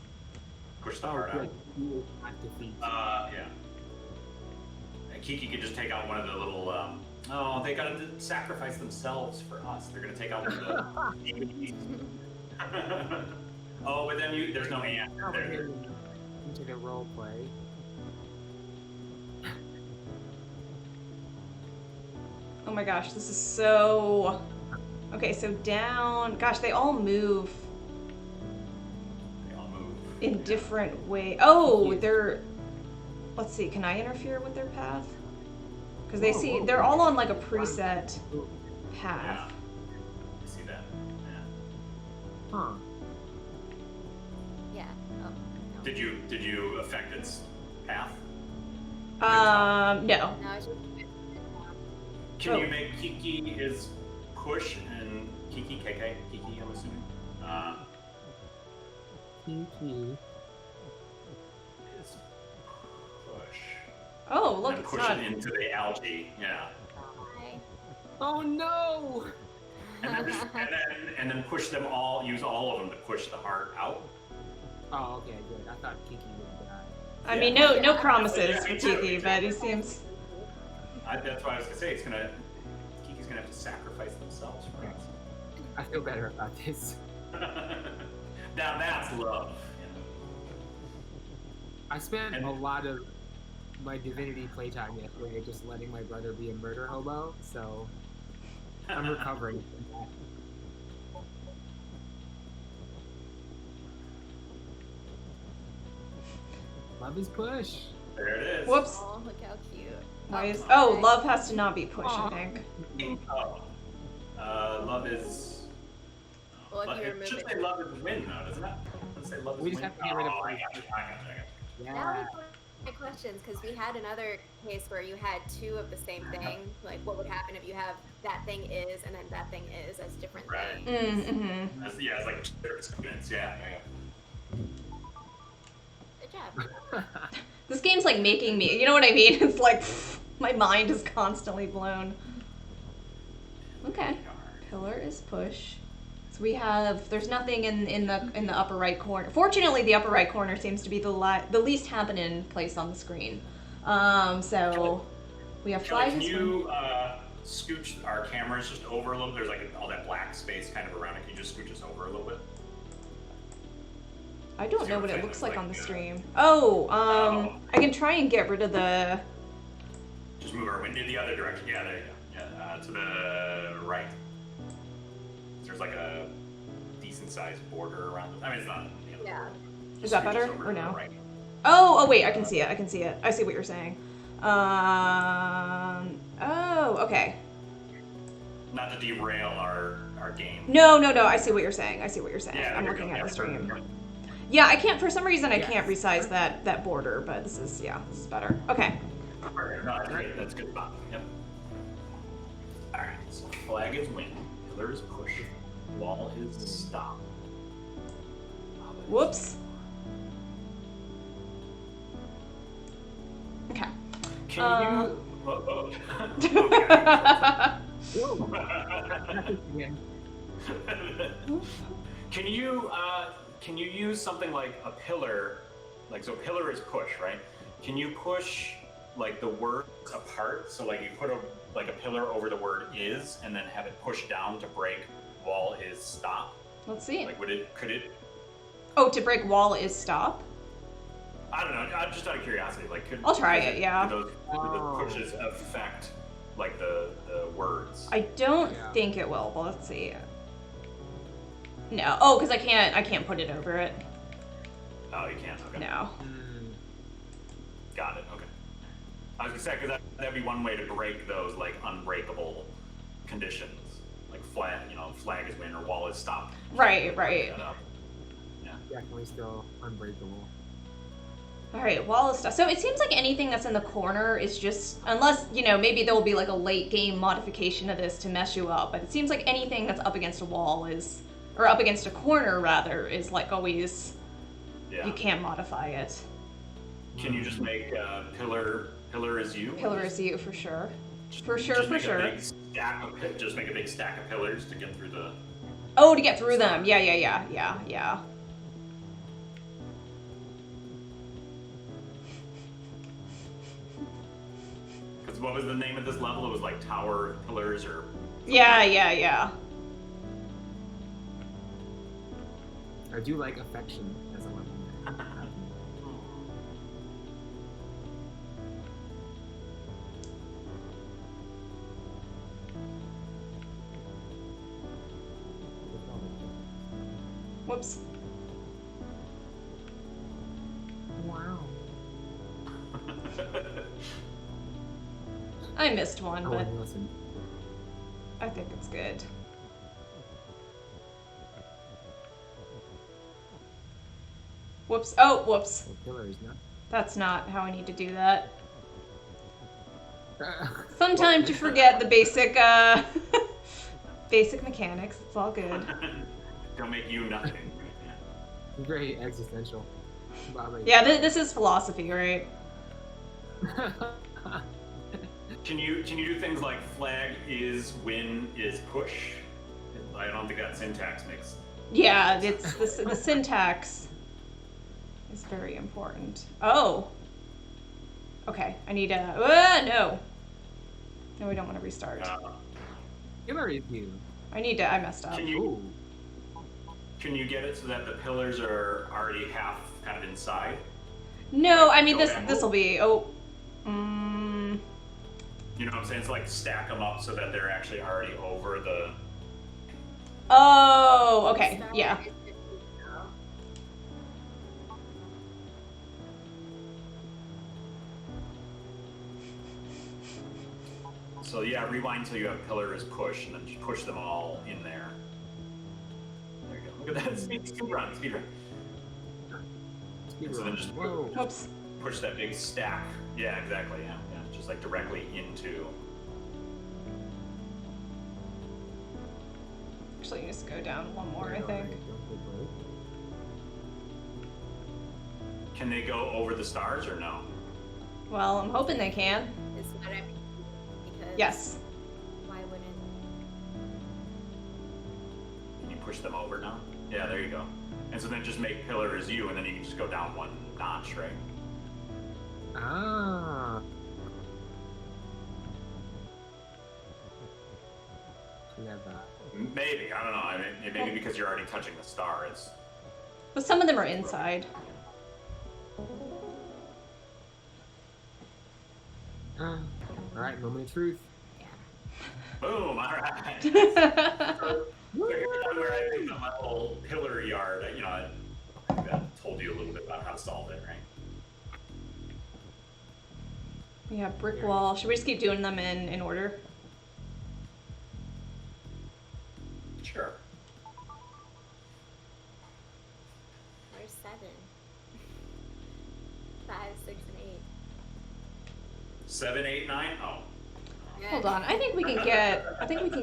heart out. Good. He is not defeat. Yeah. And Kiki could just take out one of the little they gotta sacrifice themselves for us. They're gonna take out one of the Oh, but then there's no answer there. Into the role play. Oh my gosh, this is so. Okay, so down. Gosh, they all move They all move. in different ways. Oh, they're. Let's see. Can I interfere with their path? Because they're all on like a preset path. Yeah. I see that. Yeah. Huh. Yeah. Oh, no. Did you affect its path? No. No, it's just. Can you make Kiki is push and Kiki I'm assuming. Kiki. Is push. Oh, look, And it's push not. it into the algae. Yeah. Hi. Oh no! And then push them all. Use all of them to push the heart out. Oh, okay, good. I thought Kiki would die. I mean, no promises for Kiki, but it seems. That's why I was gonna say Kiki's gonna have to sacrifice themselves for us. I feel better about this. Now that's love. I spent And- a lot of my Divinity playtime yesterday just letting my brother be a murder hobo, so I'm recovering from that. Love is push. There it is. Whoops. Oh, look how cute. Why is? Oh, Oh, love has to not be push. I Aw. think. Oh. Love is. Well, if you It remove should it. say love is win, though, doesn't it? Doesn't say love is We just win. have to get rid of Oh, I push. got you. I got you. Now Yeah. we my questions, because we had another case where you had two of the same thing. Like, what would happen if you have that thing is and then that thing is as different Right. things? Mm-hmm. Yeah, it's like different students. Yeah. Good job. This game's like making me. You know what I mean? It's like my mind is constantly blown. Okay. Pillar is push. So we have. There's nothing in the upper right corner. Fortunately, the upper right corner seems to be the least happening place on the screen. So we have Kelly, flag. can you scooch our cameras just over a little? There's like all that black space kind of around it. Can you just scooch us over a little bit? I don't know what it Zero looks thing, like on the like, stream. Oh, I can try and get rid of the. Just move our window the other direction. Yeah, there you go. Yeah, to the right. There's like a decent sized border around it. I mean, it's not. You know, Yeah. Is that scoot us better over or to the no? right. Oh, wait, I can see it. I can see it. I see what you're saying. Oh, okay. Not to derail our game. No. I see what you're saying. I see what you're saying. Yeah, I'm there you looking go. at the Yeah, stream. Yeah, I can't. For some reason, I Yes. can't resize that border. But this is better. Okay. Perfect. No, that's great. That's a good spot. Yep. All right. So flag is win. Pillar is push. Wall is stop. Whoops. Okay. Can you? Whoa. Yeah. Can you use something like a pillar? Like, so pillar is push, right? Can you push like the words apart? So like you put a pillar over the word is, and then have it push down to break wall is stop. Let's see. Like, could it? Oh, to break wall is stop. I don't know. I'm just out of curiosity. Like, I'll try it, yeah. Do those pushes affect like the words? I don't Yeah. think it will, but let's see. No. Oh, because I can't put it over it. Oh, you can't. Okay. No. Got it. Okay. I was gonna say because that'd be one way to break those like unbreakable conditions, like flag is win or wall is stop. Right. Break that up. Definitely still unbreakable. All right, wall is stuff. So it seems like anything that's in the corner is just, unless, maybe there will be like a late game modification of this to mess you up, but it seems like anything that's up against a wall is, or up against a corner rather, is like always, Yeah. you can't modify it. Can you just make pillar is you? Pillar is you, for sure. For sure, Just for make sure. Just make a big stack of pillars to get through the. Oh, to get through them. Yeah. Because what was the name of this level? It was like tower pillars or. Yeah. I do like affection as a weapon. Whoops. Wow. I missed one, Oh, but and listen. I think it's good. Whoops. Oh, whoops. The pillar is not. That's not how I need to do that. Sometimes you forget the basic, basic mechanics. It's all good. Don't make you nothing. Very existential. Bobby. Yeah, this is philosophy, right? Can you do things like flag is win is push? I don't think that syntax makes. Yeah, it's the syntax is very important. Oh. Okay, I need a. No. No, we don't want to restart. Pillar is you. I messed up. Can you get it so that the pillars are already half kind of inside? No, I mean Go this down. will be You know what I'm saying? It's like stack them up so that they're actually already over the. Oh, okay, Star yeah. is 50 now. So yeah, rewind till you have pillars push, and then just push them all in there. There you go. Look at that speed run. Speed So then run. just Whoa. Whoops. push that big stack. Yeah, exactly. Yeah. Just like directly into. Actually, just go down one more, I think. Can they go over the stars or no? Well, I'm hoping they can. Is what I'm because Yes. why wouldn't Can you push them over now? Yeah, there you go. And so then just make pillar as you, and then you can just go down one notch, right? Ah. Clever. Maybe, I don't know. I mean, maybe because you're already touching the star, it's. But some of them are inside. Alright, moment of truth. Boom! All right. So here's where I think my little pillar yard. I think that told you a little bit about how to solve it, right? Yeah, brick wall. Should we just keep doing them in order? Sure. Where's 7? 5, 6, and 8. 7, 8, 9. Oh. Yeah. Hold on. I think we can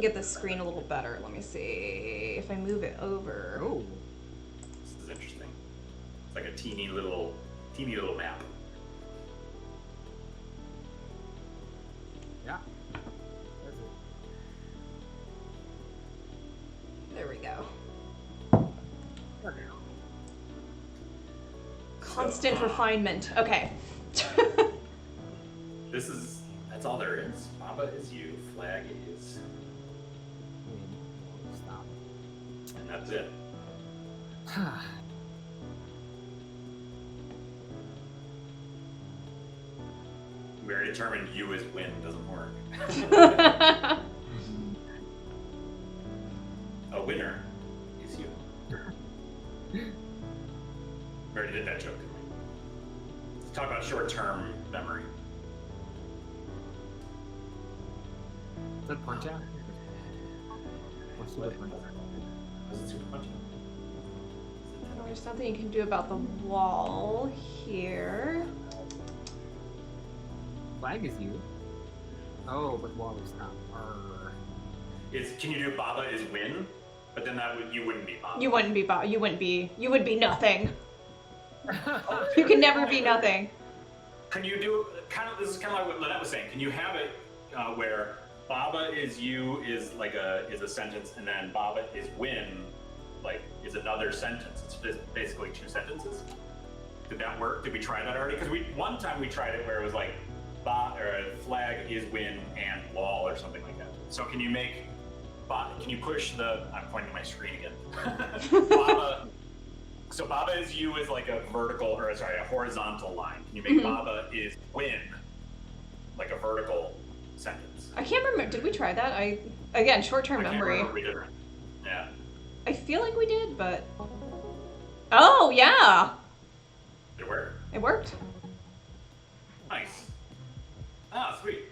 get the screen a little better. Let me see if I move it over. Oh. This is interesting. It's like a teeny little map. Yeah. That's it. There we go. Okay. Constant refinement. Okay. That's all there is. Mamba is you, flag is, Stop. and that's it. We already determined you as win doesn't work. A winner is you. We already did that joke, didn't we? Let's talk about short-term memory. Is that punch out? Or super punch out? Was it super punch? There's something you can do about the wall here. Flag is you. Oh, but wall is not. Arr. Can you do Baba is win? But then you wouldn't be Baba. You wouldn't be you would be nothing. You can never be nothing. Can you do this is kind of like what Lynette was saying. Can you have it where Baba is you is a sentence, and then Baba is win is another sentence? It's just basically two sentences. Did that work? Did we try that already? Because one time we tried it where it was like flag is win and wall or something like that. So can you push the? I'm pointing to my screen again. Baba. So Baba is you is like a a horizontal line. Can you make Baba is win like a vertical sentence? I can't remember. Did we try that? Short-term I can't memory. remember if we did. Yeah. I feel like we did, but oh yeah, Did it work? it worked. Nice. Ah, sweet.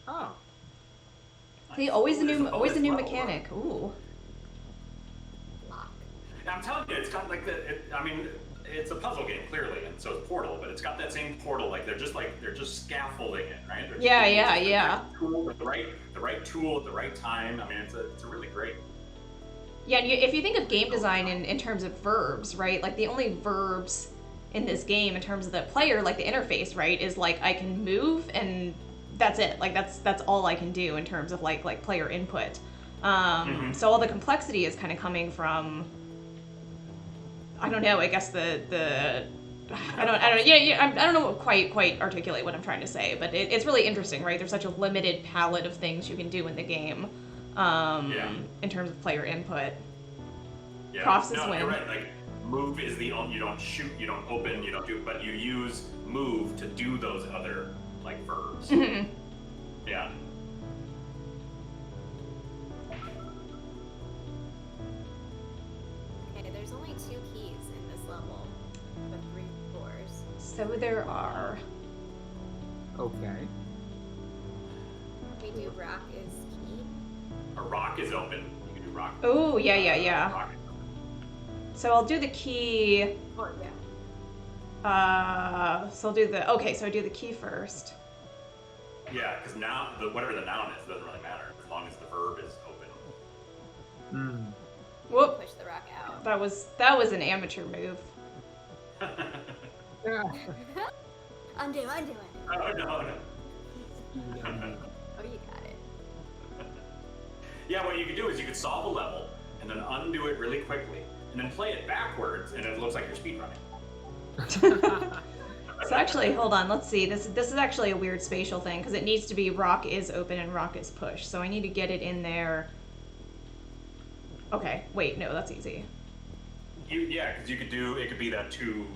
Oh. See, always a new Always level up. mechanic. Ooh. Lock. And I'm telling you, it's got like it's a puzzle game clearly, and so it's Portal, but it's got that same Portal. They're just scaffolding it, right? They're just Yeah. The right tool at the right time. I mean, it's a really great. Yeah, and if you think of game design in terms of verbs, right? Like the only verbs in this game in terms of the player, like the interface, right, is like I can move and that's it. Like that's all I can do in terms of like player input. So all the complexity is kind of coming from, I don't know. I guess I don't know quite articulate what I'm trying to say, but it's really interesting, right? There's such a limited palette of things you can do in the game, in terms of player input. Yeah. Profs is win. You're right. Like move is the only, you don't shoot, you don't open, you don't do, but you use move to do those other like verbs. Mhm. Yeah. Okay, there's only 2 keys in this level, but 3 floors. So there are. Okay. We do rock is key. A rock is open. You can do rock. Oh, yeah. Rock. So I'll do the key. Or yeah. So I'll do the. Okay, so I do the key first. Yeah, because now whatever the noun is doesn't really matter as long as the verb is open. Hmm. Whoop. Push the rock out. That was an amateur move. Undo. Oh no. Oh, you got it. Yeah, what you could do is you could solve a level and then undo it really quickly and then play it backwards and it looks like you're speedrunning. So actually, hold on. Let's see. This is actually a weird spatial thing because it needs to be rock is open and rock is push. So I need to get it in there. Okay. Wait. No, that's easy. Yeah, because it could be that 2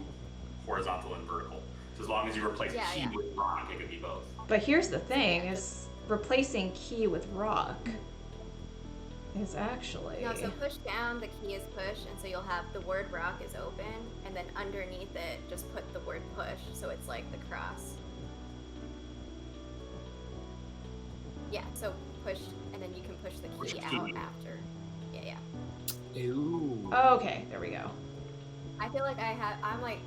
horizontal and vertical. So as long as you replace key with rock, it could be both. But here's the thing: is replacing key with rock is actually. No, so push down, the key is push, and so you'll have the word rock is open, and then underneath it, just put the word push, so it's like the cross. Yeah, so push, and then you can push the Push key key. out after. Yeah. Ooh. Okay, there we go. I feel like I'm like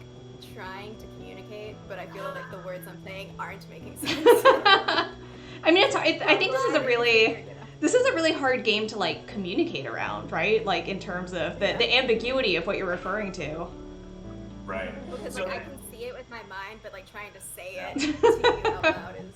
trying to communicate, but I feel like the words I'm saying aren't making sense. I mean, I think this is a really hard game to like communicate around, right? Like in terms of the ambiguity of what you're referring to. Right. Because So, like I can see it with my mind, but like trying to say it to you out loud is.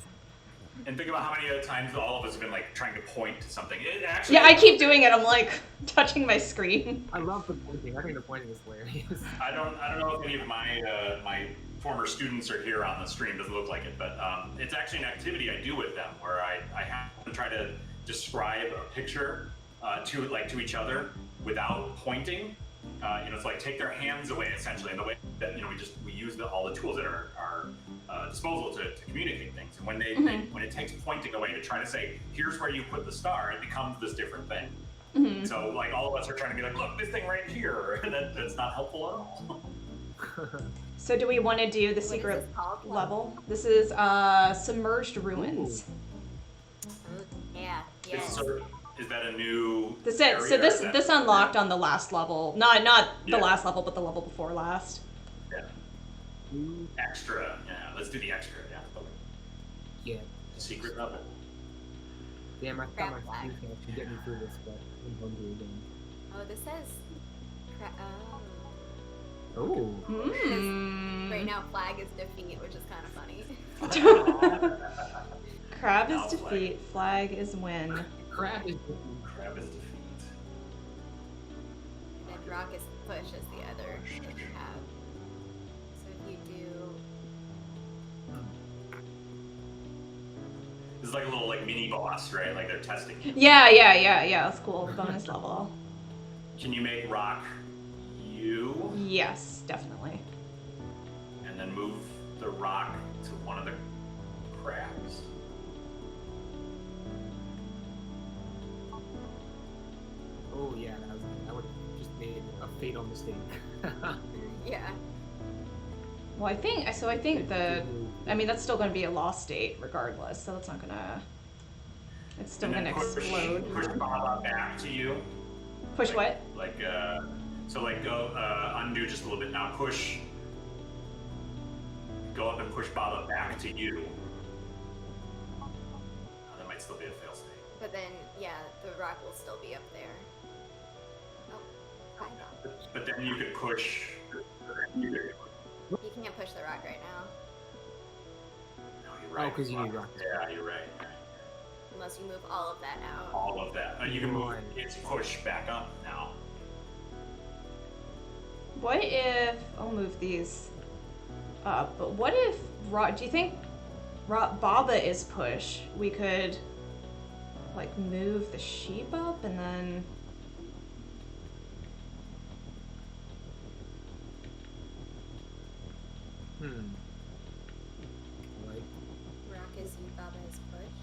and think about how many other times all of us have been like trying to point to something. It actually, Yeah, I keep doing it. I'm like touching my screen. I love the pointing. I think the pointing is hilarious. I don't know if any of my my former students are here on the stream. Doesn't look like it, but it's actually an activity I do with them where I have to try to describe a picture to each other without pointing. It's like take their hands away essentially, and the way that we use all the tools at our disposal to communicate things. And when when it takes pointing away to try to say here's where you put the star, it becomes this different thing. Mm-hmm. So like all of us are trying to be like, look, this thing right here, and that's not helpful at all. So do we want to do the What is secret this called? level? This is submerged ruins. Yeah. Is that a new? This area, is so or is this that- unlocked on the last level. Not the Yeah. last level, but the level before last. Yeah. Extra. Yeah. Let's do the extra. Yeah. Yeah. Secret level. Damn, I thought Crap my flag. screen can actually get me through this, but I'm hungry again. Oh, this says. Oh. Right now, flag is defeat, which is kind of funny. Crab is Now defeat, flag is win. Crab is Crab is defeat. And then rock is push is the other that you have. So if you do. This is like a little like mini boss, right? Like they're testing you. Yeah. That's cool. Bonus level. Can you make rock you Yes, definitely. and then move the rock to one of the crabs? Oh yeah, I would have just made a fatal mistake. Yeah. Well, I think that's still going to be a lost state regardless. So that's not gonna. It's still And going then to explode. Push Baba back to you. Push what? Like so like go undo just a little bit now. Push. Go up and push Baba back to you. That might still be a fail state. But then, yeah, the rock will still be up there. Oh, fine. But then you could push. You can't push the rock right now. No, you're right. Oh, 'cause you need rock. Yeah, you're right. Unless you move all of that out. All of that. You can move its push back up now. What if I'll move these up? But what if do you think Baba is push? We could like move the sheep up and then. Like, Rock is you, Baba is push.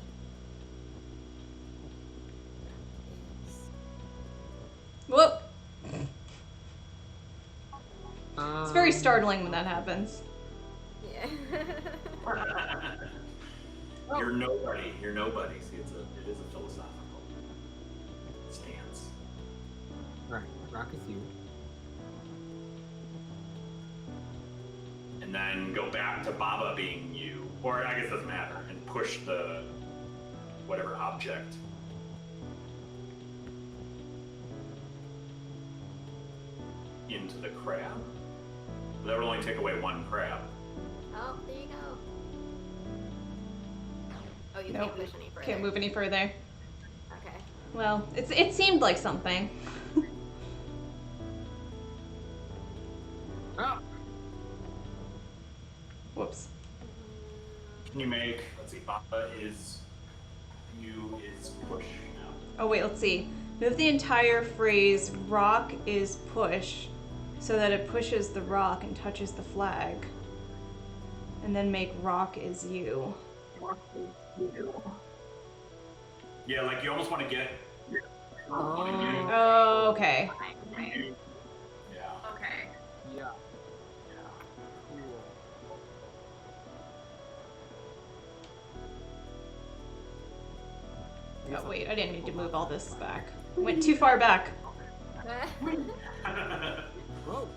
Rock is... Whoop! It's very startling when that happens. Yeah. You're nobody. You're nobody. See, it is a philosophical stance. Right. Rock is you. And then go back to Baba being you, or I guess it doesn't matter, and push the whatever object. Into the crab. That would only take away one crab. Oh, there you go. Oh, you Nope. can't push any further. Can't move any further. Okay. Well, it seemed like something. Oh! Whoops. Can you make, let's see, Baba is you is push now. Oh wait, let's see. Move the entire phrase rock is push so that it pushes the rock and touches the flag. And then make rock is you. Yeah, like you almost want to get. Oh, okay. Yeah. Okay. Yeah. Cool. Oh wait, I didn't need to move all this back. Went too far back. Whoa.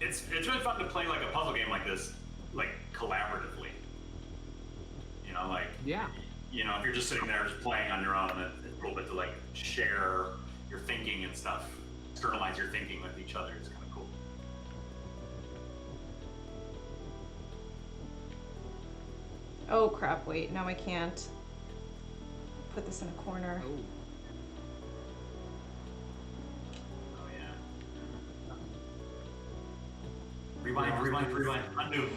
It's really fun to play like a puzzle game like this, like collaboratively. You know, like Yeah. you know, if you're just sitting there just playing on your own, it's a little bit to like share your thinking and stuff, externalize your thinking with each other. It's kind of cool. Oh crap, wait, now I can't put this in a corner. Oh. Oh yeah. Rewind. Undo.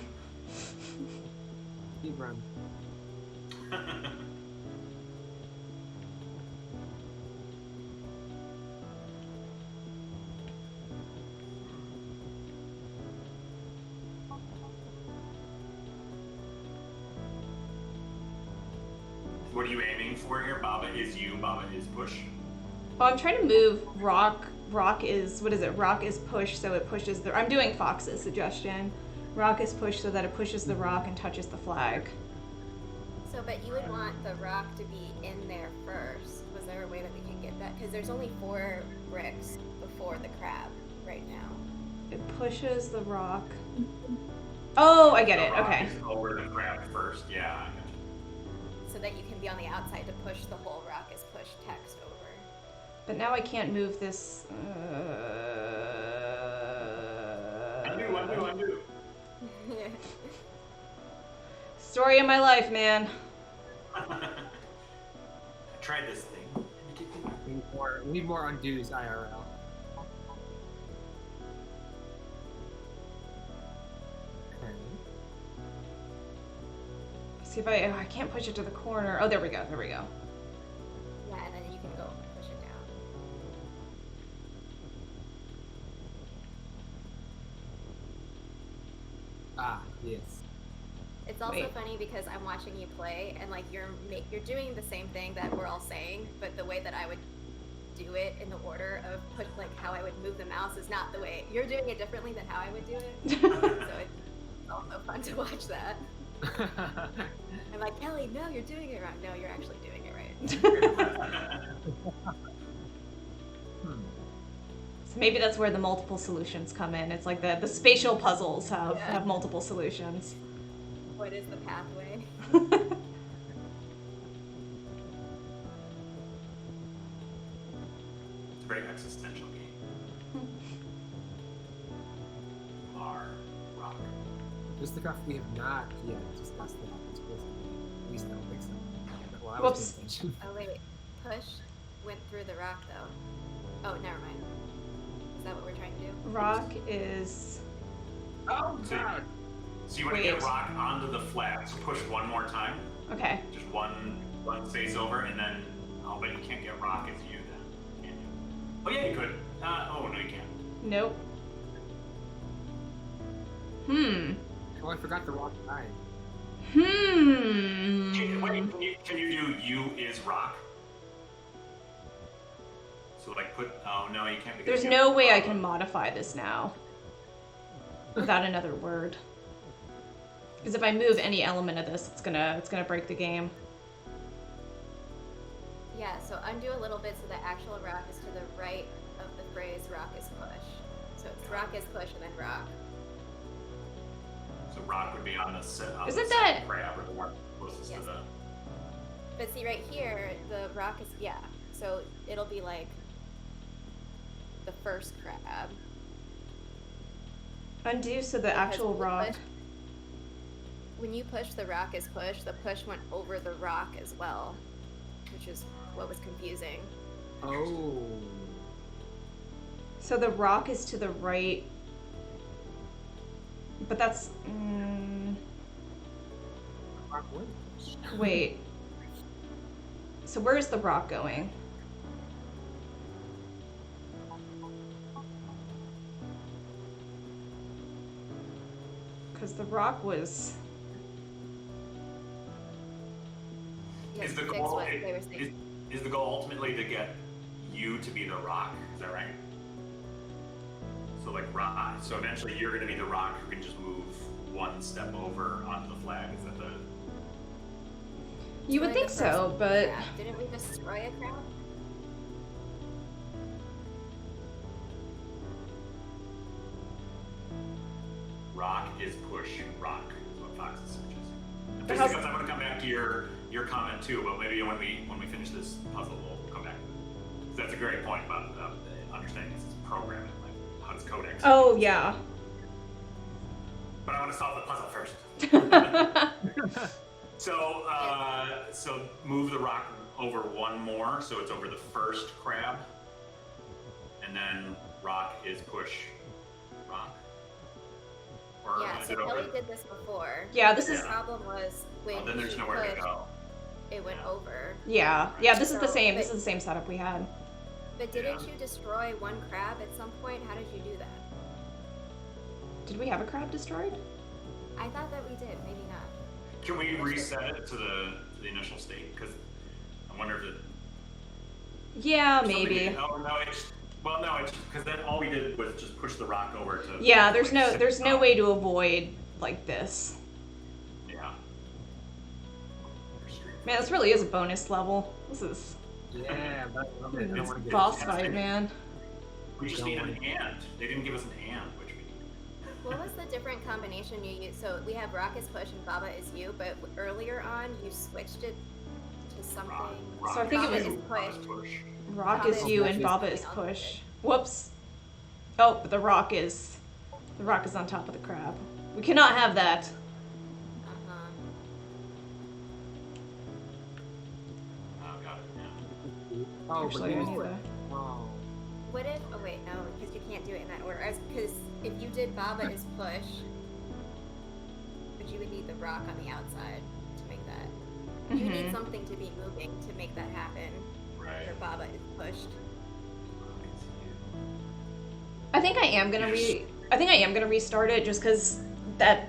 Speed run. What are you aiming for here? Baba is you, Baba is push. Oh, I'm trying to move rock. Rock is, what is it? Rock is push, so it pushes the, I'm doing Fox's suggestion. Rock is push so that it pushes the rock and touches the flag. So, but you would want the rock to be in there first. Was there a way that we could get that? Because there's only 4 bricks before the crab right now. It pushes the rock. Oh, I get it. The rock Okay. is over the crab first. Yeah. I got you. So that you can be on the outside to push the whole rock is push text over. But now I can't move this. Undo. Story of my life, man. I tried this thing. We need more undos IRL. Okay. See if I can't push it to the corner. Oh, there we go. There we go. Yeah, and then you can go push it down. Ah, yes. It's also Wait. funny because I'm watching you play and like you're doing the same thing that we're all saying, but the way that I would do it in the order of put like how I would move the mouse is not the way you're doing it differently than how I would do it. So it's also fun to watch that. I'm like, Kelly, no, you're doing it wrong. No, you're actually doing it right. So maybe that's where the multiple solutions come in. It's like the spatial puzzles have multiple solutions. What is the pathway? It's a very existential game. Rock. Just the fact we have not yet discussed that. It's supposed to be. At least I don't think so. Well, I Whoops. was paying attention. Oh wait, push went through the rock though. Oh, never mind. Is that what we're trying to do? Rock is. Oh, So God! so you want to get Wait. rock onto the flat. So push one more time. Okay. Just one space over, and then Oh, but you can't get rock as you then, can you? Oh yeah, you could. Oh no, you can't. Nope. Oh, I forgot the rock guy. Wait, can you do you is rock? So like put. Oh no, you can't. There's no way I can modify this now without another word. Because if I move any element of this, it's gonna break the game. Yeah, so undo a little bit so the actual rock is to the right of the phrase rock is push. So it's rock is push and then rock. So rock would be on the Isn't that crab or the one closest to the. But see right here, the rock is so it'll be like the first crab. Undo so the Because actual rock. When you push the rock is push, the push went over the rock as well, which is what was confusing. Oh. So the rock is to the right. But that's. Rock wins. Wait. So where is the rock going? Because the rock was. Yeah, Is the fix goal what they were saying. is the goal ultimately to get you to be the rock? Is that right? So like rock. So eventually you're going to be the rock who can just move one step over onto the flag. Is that the? You would Destroy think the so, first but. crab. Didn't we destroy a crab? Rock is push rock. Is what Fox's search is. But Just how's- because I'm going to come back to your comment too, but maybe when we finish this puzzle, we'll come back to it. 'Cause that's a great point about understanding this is programming. Like how does code execute? Oh, yeah. But I want to solve the puzzle first. So move the rock over one more, so it's over the first crab, and then rock is push rock. Or Yeah, is so it over? Kelly did this before. Yeah, this The is. problem was when Oh, then there's she nowhere to pushed, go. it went over. Yeah. Yeah, this is the So, same. This but- is the same setup we had. But didn't Yeah. you destroy one crab at some point? How did you do that? Did we have a crab destroyed? I thought that we did, maybe not. Can we reset it to the initial state? Because I wonder if it. Yeah, something maybe. Oh no, it's no, it's because then all we did was just push the rock over to. Yeah, there's like, no sit up. way to avoid like this. Yeah. Man, this really is a bonus level. This is Yeah, that's what I don't want to get. boss it's- fight, man. We just need an and. They didn't give us an and, which we need. What was the different combination you used? So we have rock is push and Baba is you, but earlier on you switched it to something. Rock So I think it Baba was- is push. Rock Baba is is you push and is Baba is something else. push. Whoops. Oh, but the rock is on top of the crab. We cannot have that. Uh-huh. Oh, got it. Yeah. Oh, Actually, I but need you that. Oh. What if? Oh wait, no, because you can't do it in that order. Because if you did Baba is push, but you would need the rock on the outside to make that. You need Mhm. something to be moving to make that happen. Right. Where Baba is pushed. I think I am gonna restart it just because that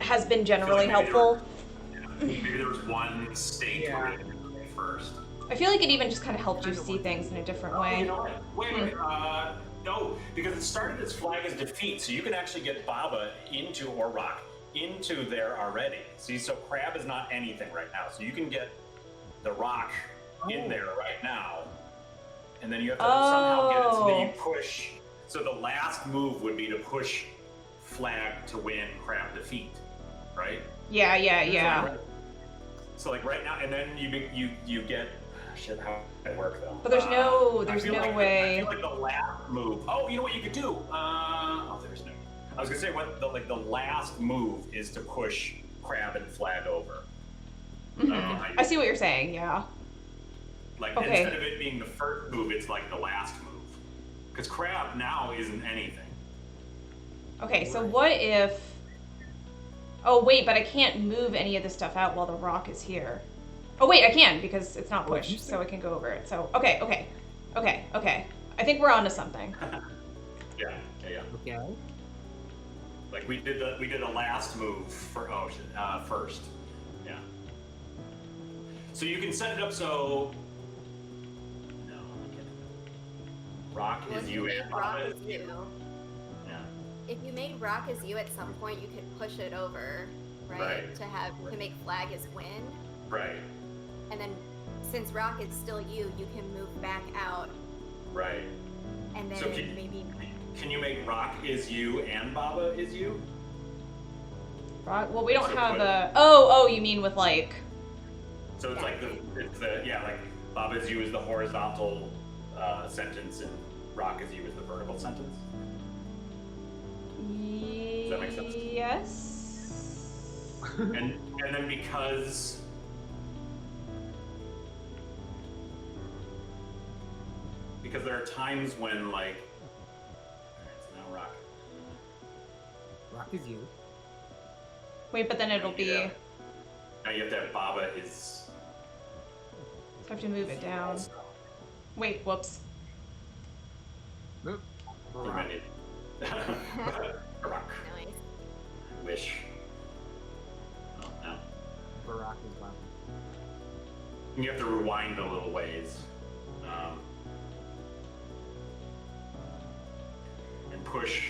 has been generally maybe there helpful. Maybe there was one state Yeah. where it didn't go first. I feel like it even just kind of helped you see things in a different Oh, way. you know what? Wait. No, because it started as flag as defeat, so you can actually get Baba into or Rock into there already. See, so Crab is not anything right now, so you can get the Rock in there right now, and then you have to somehow get it so that you push. So the last move would be to push Flag to win Crab defeat, right? Yeah. So like right now, and then you get shit. How does it work though? But there's no I feel like way. I feel like the last move. Oh, you know what you could do? There's no. I was gonna say the last move is to push Crab and Flag over. Mhm. I see what you're saying. Yeah. Like Okay. instead of it being the first move, it's like the last move. Because Crab now isn't anything. Okay. So what if? Oh wait, but I can't move any of this stuff out while the rock is here. Oh wait, I can because it's not What'd you push, say? so I can go over it. So okay. I think we're onto something. Yeah. Okay. Like we did the last move for first. Yeah. So you can set it up so. No. Rock Well, is if you made and rock Baba as is you. you. Yeah. If you made rock as you at some point, you could push it over, right? Right. To make flag as win, Right. and then since rock is still you can move back out, Right. and then So can you make rock is you and Baba is you? Right. Well, we don't So have put- a. Oh, you mean with like. So it's like like Baba is you is the horizontal sentence and rock is you is the vertical sentence. Does that make sense? Yes. And then because there are times when like so now rock. Rock is you. Wait, but then it'll be. Yeah. Now you have to have Baba is. I have to move it down. Wait, whoops. Nope. You Rock. might need rock. Nice. Wish. Oh, no. Barack is Baba. You have to rewind a little ways. And push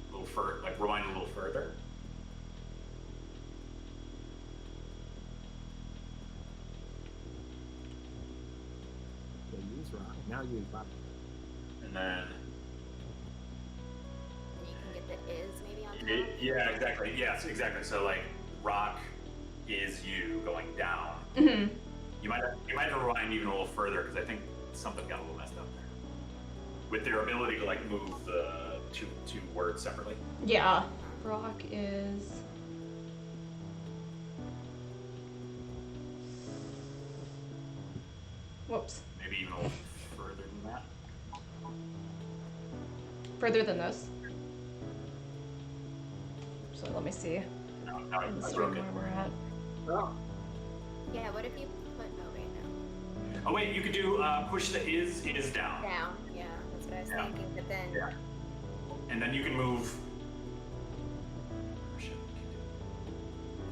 a little further, like rewind a little further. Okay, use rock. Now use Baba. And then, And you can get the is maybe on top. yeah, exactly. Yes, exactly. So like rock is you going down. Mm-hmm. You might have to rewind even a little further because I think something got a little messed up there. With their ability to like move the two words separately. Yeah. Rock is. Whoops. Maybe even a little further than that. Further than this. So let me see. No, In the I stream broke it. where we're at. Oh. Yeah, what if you put wait, no. Oh wait, you could do push the is down. Down. Yeah, that's what I was Yeah. thinking. But then Yeah. And then you can move.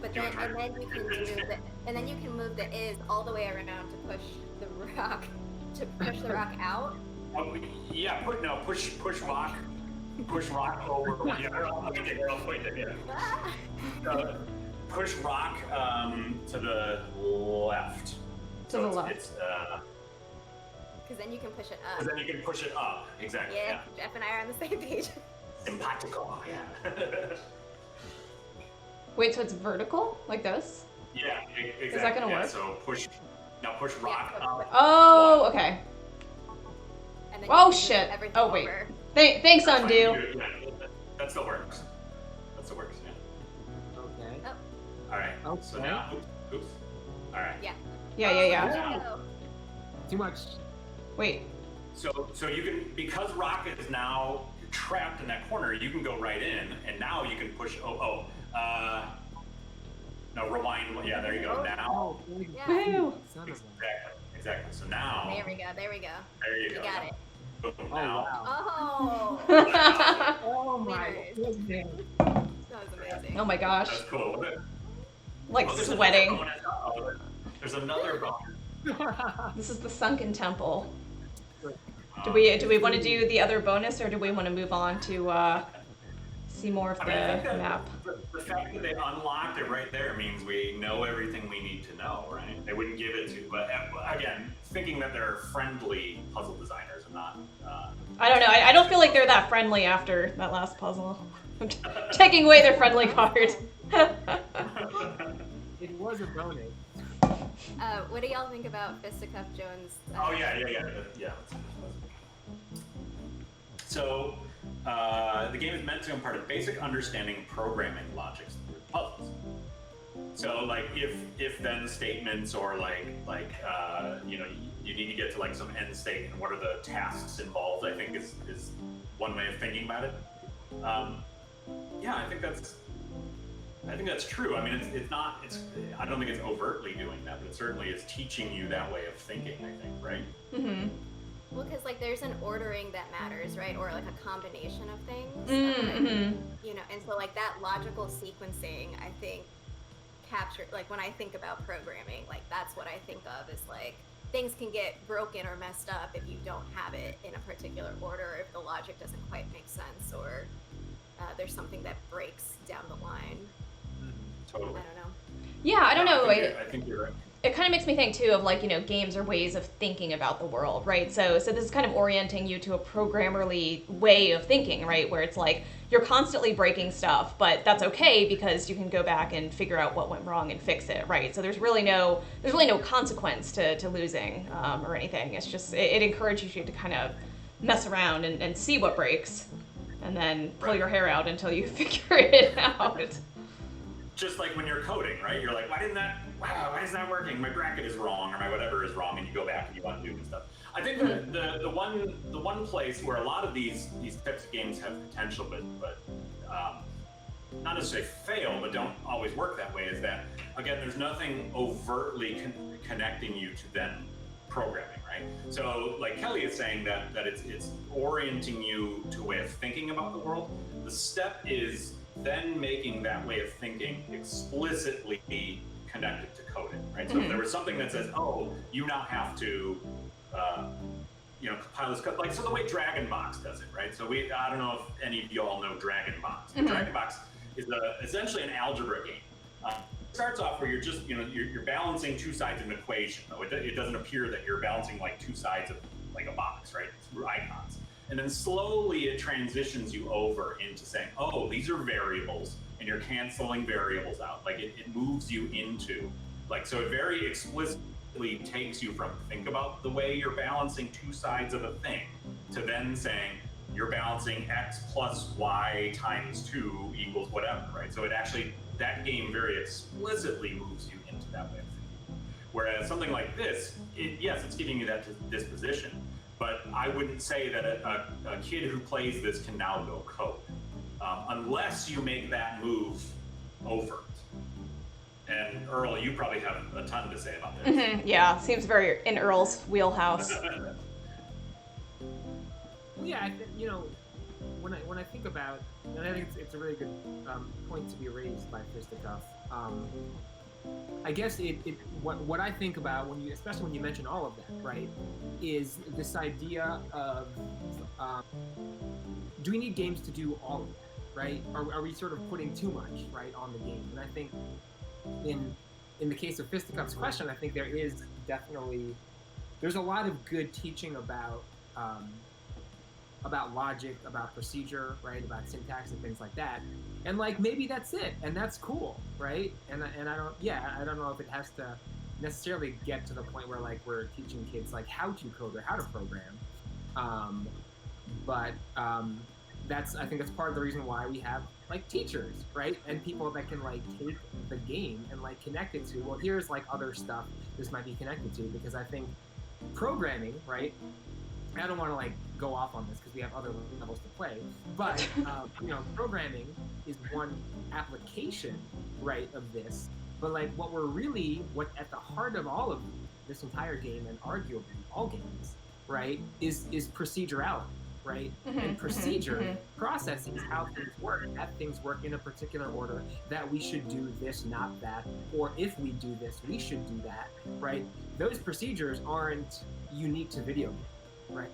But Your then, turn. and then you can move the is all the way around to push the rock, out. Oh, yeah, push rock over. Yeah, I'll point it. Yeah. Push rock to the left. To the it's- left. It's Because then you can push it because up. then you can push it up. Exactly. Yeah, Jeff and I are on the same page. Simpatico. Yeah. Wait, so it's vertical? Like this? Yeah. Exactly. Is that gonna yeah, work? So push rock Yeah, up. Oh, okay. And then Oh, you can move shit. everything Oh, wait. over. Thanks, That's fine, undo. you do it, yeah, that still works. Yeah. Okay. Oh, All right. Okay. So now, oops. All right. yeah. Yeah. Yeah. Oh, Too much. Wait. So you can, because rock is now trapped in that corner, you can go right in, and now you can push. No, rewind. Yeah, there you go. Now. Oh, Yeah. Woo! son of Exactly. So now. There we go. There you You go. got it. Boom, a. Oh now. wow. Oh, Oh my Winners. goodness. that was amazing. Oh my gosh. That's cool. Like Oh, there's sweating. another bonus. Oh, there's another bonus. This is the sunken temple. Do we want to do the other bonus, or do we want to move on to see more of I the mean, I think that map? the fact that they unlocked it right there means we know everything we need to know, right? They wouldn't give it to, but again, thinking that they're friendly puzzle designers and not. I don't know. I don't feel like they're that friendly after that last puzzle. I'm taking away their friendly card. It was a bonus. What do y'all think about Fisticuff Jones? Oh yeah. So the game is meant to impart a basic understanding of programming logics through puzzles. So like if then statements or you need to get to like some end state and what are the tasks involved, I think is one way of thinking about it. Yeah, I think that's I think that's true. I mean, it's not. I don't think it's overtly doing that, but it certainly is teaching you that way of thinking. I think, right? Mm-hmm. Well, because like there's an ordering that matters, right? Or like a combination of things. Mm-hmm. You know, and so like that logical sequencing, I think, capture like when I think about programming, like that's what I think of is like things can get broken or messed up if you don't have it in a particular order, if the logic doesn't quite make sense, or there's something that breaks down the line. Totally. I don't know. Yeah, I don't know. I think you're right. It kind of makes me think too of like, games are ways of thinking about the world, right? So this is kind of orienting you to a programmerly way of thinking, right? Where it's like you're constantly breaking stuff, but that's okay because you can go back and figure out what went wrong and fix it, right? So there's really no consequence to losing or anything. It's just it encourages you to kind of mess around and see what breaks, and then pull your hair out until you figure it out. Just like when you're coding, right? You're like, why isn't that working? My bracket is wrong, or my whatever is wrong, and you go back and you undo and stuff. I think the one place where a lot of these types of games have potential, but not necessarily fail, but don't always work that way, is that again, there's nothing overtly connecting you to them programming, right? So like Kelly is saying that it's orienting you to a way of thinking about the world. The step is then making that way of thinking explicitly connected to coding, right? So if there was something that says, oh, you now have to, compile this code, like, so the way DragonBox does it, right? So I don't know if any of you all know DragonBox. But DragonBox is essentially an algebra game. It starts off where you're just, you're balancing two sides of an equation, though. It doesn't appear that you're balancing like two sides of like a box, right? Through icons. And then slowly it transitions you over into saying, oh, these are variables, and you're canceling variables out. Like it moves you into, like, so it very explicitly takes you from think about the way you're balancing two sides of a thing to then saying you're balancing x plus y times 2 equals whatever, right? So it actually, that game very explicitly moves you into that way of thinking. Whereas something like this, yes, it's giving you that disposition, but I wouldn't say that a kid who plays this can now go code, unless you make that move overt. And Earl, you probably have a ton to say about this. Mm-hmm. Yeah, seems very in Earl's wheelhouse. Yeah, when I think about, and I think it's a really good point to be raised by Fisticuff. I guess what I think about especially when you mention all of that, right, is this idea of do we need games to do all of that, right? Are we sort of putting too much, right, on the game? And I think in the case of Fisticuff's question, I think there's a lot of good teaching about logic, about procedure, right, about syntax and things like that. And like maybe that's it, and that's cool, right? And I don't know if it has to necessarily get to the point where like we're teaching kids like how to code or how to program. But I think that's part of the reason why we have like teachers, right? And people that can like take the game and like connect it to, well, here's like other stuff this might be connected to, because I think programming, right? I don't want to like go off on this because we have other levels to play, but programming is one application, right, of this. But like what at the heart of all of this entire game, and arguably all games, right, is procedurality, right? And procedure, processing is how things work. That things work in a particular order, that we should do this, not that, or if we do this, we should do that, right? Those procedures aren't unique to video games. Right,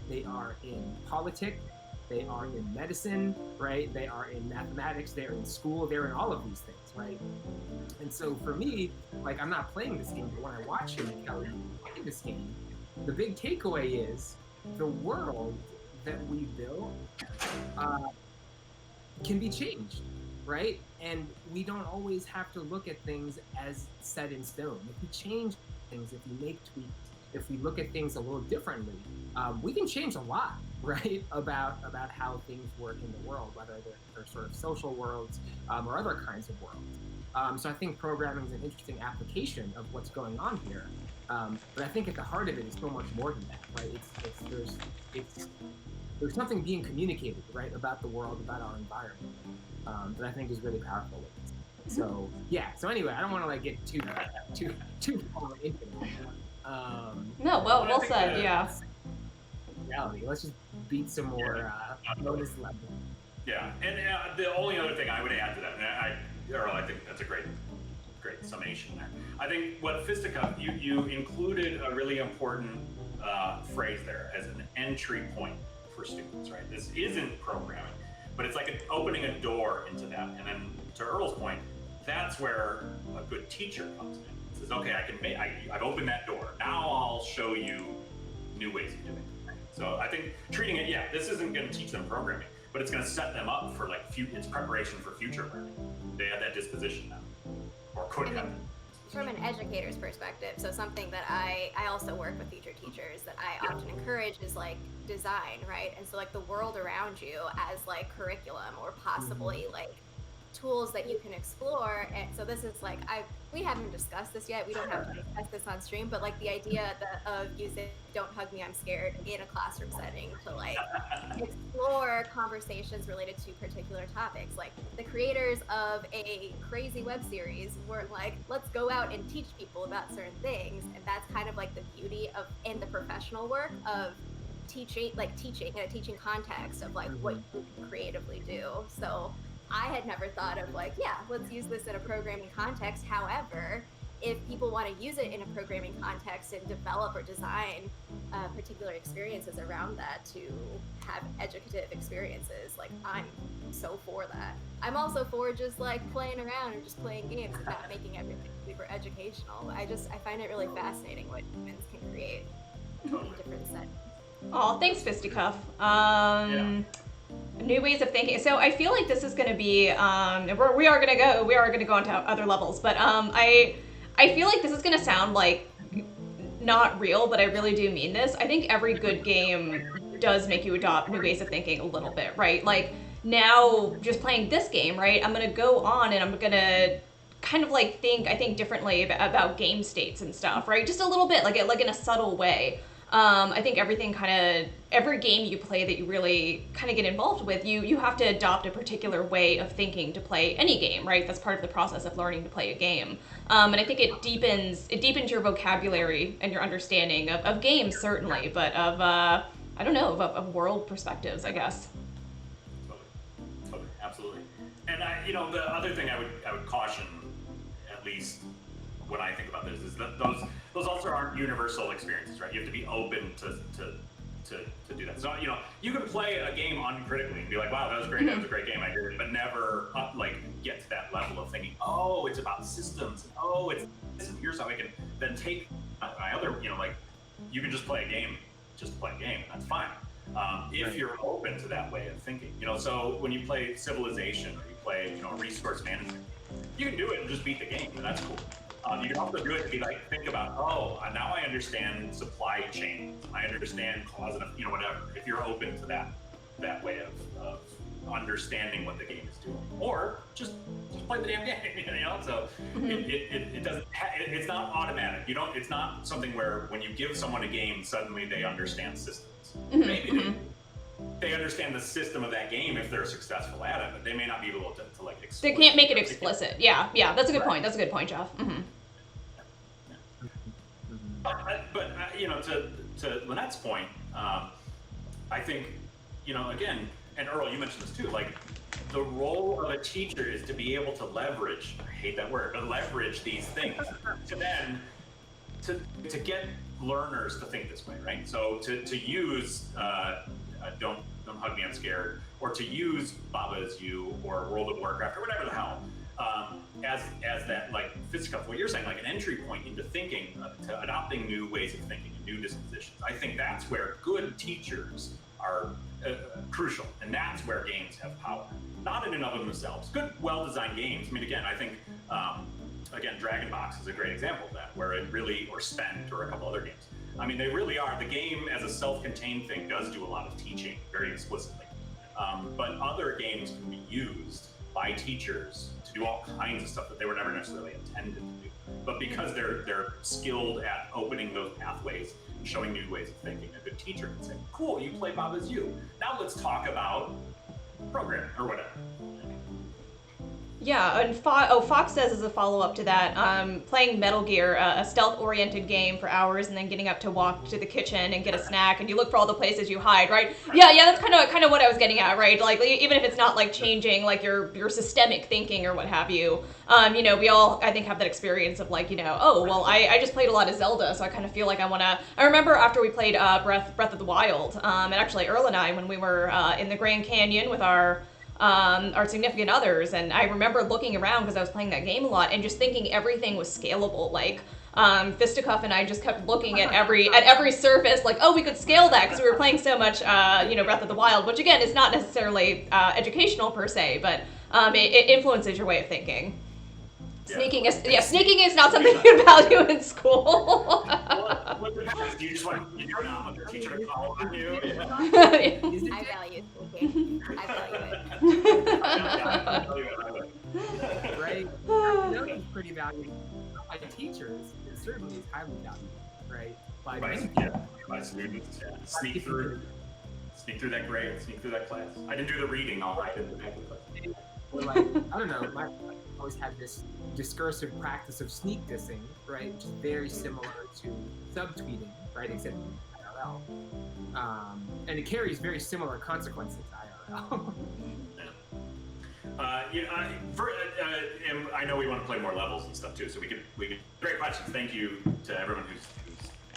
they are in politics, they are in medicine, right? They are in mathematics, they're in school, they're in all of these things, right? And so for me, like I'm not playing this game, but when I watch him and Kelly play this game, the big takeaway is the world that we build can be changed, right? And we don't always have to look at things as set in stone. If we change things, if we make tweaks, if we look at things a little differently, we can change a lot, right, about how things work in the world, whether they're sort of social worlds or other kinds of worlds. So I think programming is an interesting application of what's going on here. But I think at the heart of it is so much more than that, right? There's something being communicated, right, about the world, about our environment, that I think is really powerful with this. So yeah. So anyway, I don't want to like get too far into it. No, well said. Yeah. Reality. Let's just beat some more bonus level. Yeah, and the only other thing I would add to that, and Earl, I think that's a great summation there. I think what Fisticuff, you included a really important phrase there as an entry point for students, right? This isn't programming, but it's like opening a door into that. And then to Earl's point, that's where a good teacher comes in. It says, okay, I've opened that door. Now I'll show you new ways of doing it. So I think treating it, this isn't going to teach them programming, but it's going to set them up for it's preparation for future learning. They have that disposition now, or could have. From an educator's perspective, so something that I also work with future teachers that I often encourage is like design, right? And so like the world around you as like curriculum or possibly like tools that you can explore. And so this is like, we haven't discussed this yet. We don't have to discuss this on stream, but like the idea of using "Don't Hug Me, I'm Scared" in a classroom setting to like explore conversations related to particular topics. Like the creators of a crazy web series were like, let's go out and teach people about certain things. And that's kind of like the beauty of in the professional work of teaching in a teaching context of like what you can creatively do. So I had never thought of like, let's use this in a programming context. However, if people want to use it in a programming context and develop or design particular experiences around that to have educative experiences, like I'm so for that. I'm also for just like playing around and just playing games and not making everything super educational. I find it really fascinating what humans can create in different settings. Oh, thanks, Fisticuff. New ways of thinking. So I feel like this is going to be, we are going to go into other levels, but I feel like this is going to sound like not real, but I really do mean this. I think every good game does make you adopt new ways of thinking a little bit, right? Like now just playing this game, right? I'm going to go on and I'm going to kind of like think differently about game states and stuff, right? Just a little bit, like in a subtle way. I think every game you play that you really kind of get involved with, you have to adopt a particular way of thinking to play any game, right? That's part of the process of learning to play a game. And I think it deepens your vocabulary and your understanding of games, certainly, but of world perspectives, I guess. Totally, absolutely. And the other thing I would caution, at least when I think about this, is that those also aren't universal experiences, right? You have to be open to do that. So you can play a game uncritically and be like, wow, that was great, that was a great game, I did it, but never get to that level of thinking, oh, it's about systems, oh, it's this, and here's how I can then take my other, you can just play a game, and that's fine. If you're open to that way of thinking, so when you play Civilization or you play, resource management, you can do it and just beat the game, and that's cool. You can also do it to be like, think about, now I understand supply chain. I understand cause and, whatever. If you're open to that way of understanding what the game is doing, or just play the damn game, So it doesn't. It's not automatic. It's not something where when you give someone a game, suddenly they understand systems. Maybe they understand the system of that game if they're successful at it, but they may not be able to they can't make it explicit. Yeah, that's a good point. That's a good point, Jeff. But to Lynette's point, I think again, and Earl, you mentioned this too. Like the role of a teacher is to be able to leverage. I hate that word, but leverage these things to then to get learners to think this way, right? So to use don't hug me, I'm scared, or to use Baba Is You or World of Warcraft or whatever the hell, as that like Fisticuff, what you're saying, like an entry point into thinking, to adopting new ways of thinking and new dispositions. I think that's where good teachers are crucial, and that's where games have power. Not in and of themselves. Good, well-designed games. I mean, again, I think Dragon Box is a great example of that, where it really, or Spent, or a couple other games. I mean, they really are. The game as a self-contained thing does do a lot of teaching very explicitly. But other games can be used by teachers to do all kinds of stuff that they were never necessarily intended to do. But because they're skilled at opening those pathways and showing new ways of thinking, a good teacher can say, cool, you play Baba Is You. Now let's talk about programming or whatever. Yeah, and Fox says as a follow-up to that, playing Metal Gear, a stealth-oriented game for hours, and then getting up to walk to the kitchen and get a snack, and you look for all the places you hide, right? Yeah, that's kind of what I was getting at, right? Like even if it's not like changing like your systemic thinking or what have you, we all I think have that experience of like oh well I just played a lot of Zelda, so I kind of feel like I remember after we played Breath of the Wild, and actually Earl and I when we were in the Grand Canyon with our significant others, and I remember looking around because I was playing that game a lot and just thinking everything was scalable. Like Fisticuff and I just kept looking at every surface, like, oh, we could scale that because we were playing so much, Breath of the Wild, which again is not necessarily educational per se, but it influences your way of thinking. Sneaking is not something you value in school. You just want your teacher to call on you. I value sneaking. I value it. Right? I know it's pretty valued by teachers. It certainly is highly valued, right? By students. Yeah. Sneak through that grade. Sneak through that class. I didn't do the reading all night in the back of the class. Or like, I don't know, I always had this discursive practice of sneak dissing, right? Which is very similar to subtweeting, right? Except IRL. And it carries very similar consequences to IRL. I know we want to play more levels and stuff too, so we could great questions. Thank you to everyone who's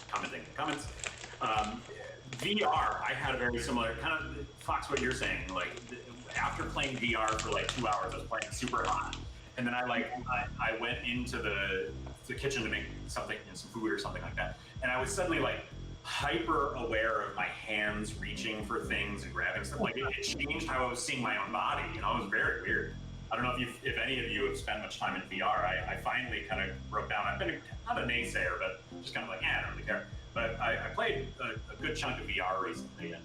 commenting in the comments. VR, I had a very similar kind of Fox what you're saying. Like after playing VR for like 2 hours, I was playing super hot, and then I went into the kitchen to make something, some food or something like that, and I was suddenly like hyper aware of my hands reaching for things and grabbing stuff. Like it changed how I was seeing my own body. It was very weird. I don't know if any of you have spent much time in VR. I finally kind of broke down. I've been not a naysayer, but just kind of like, I don't really care. But I played a good chunk of VR recently, and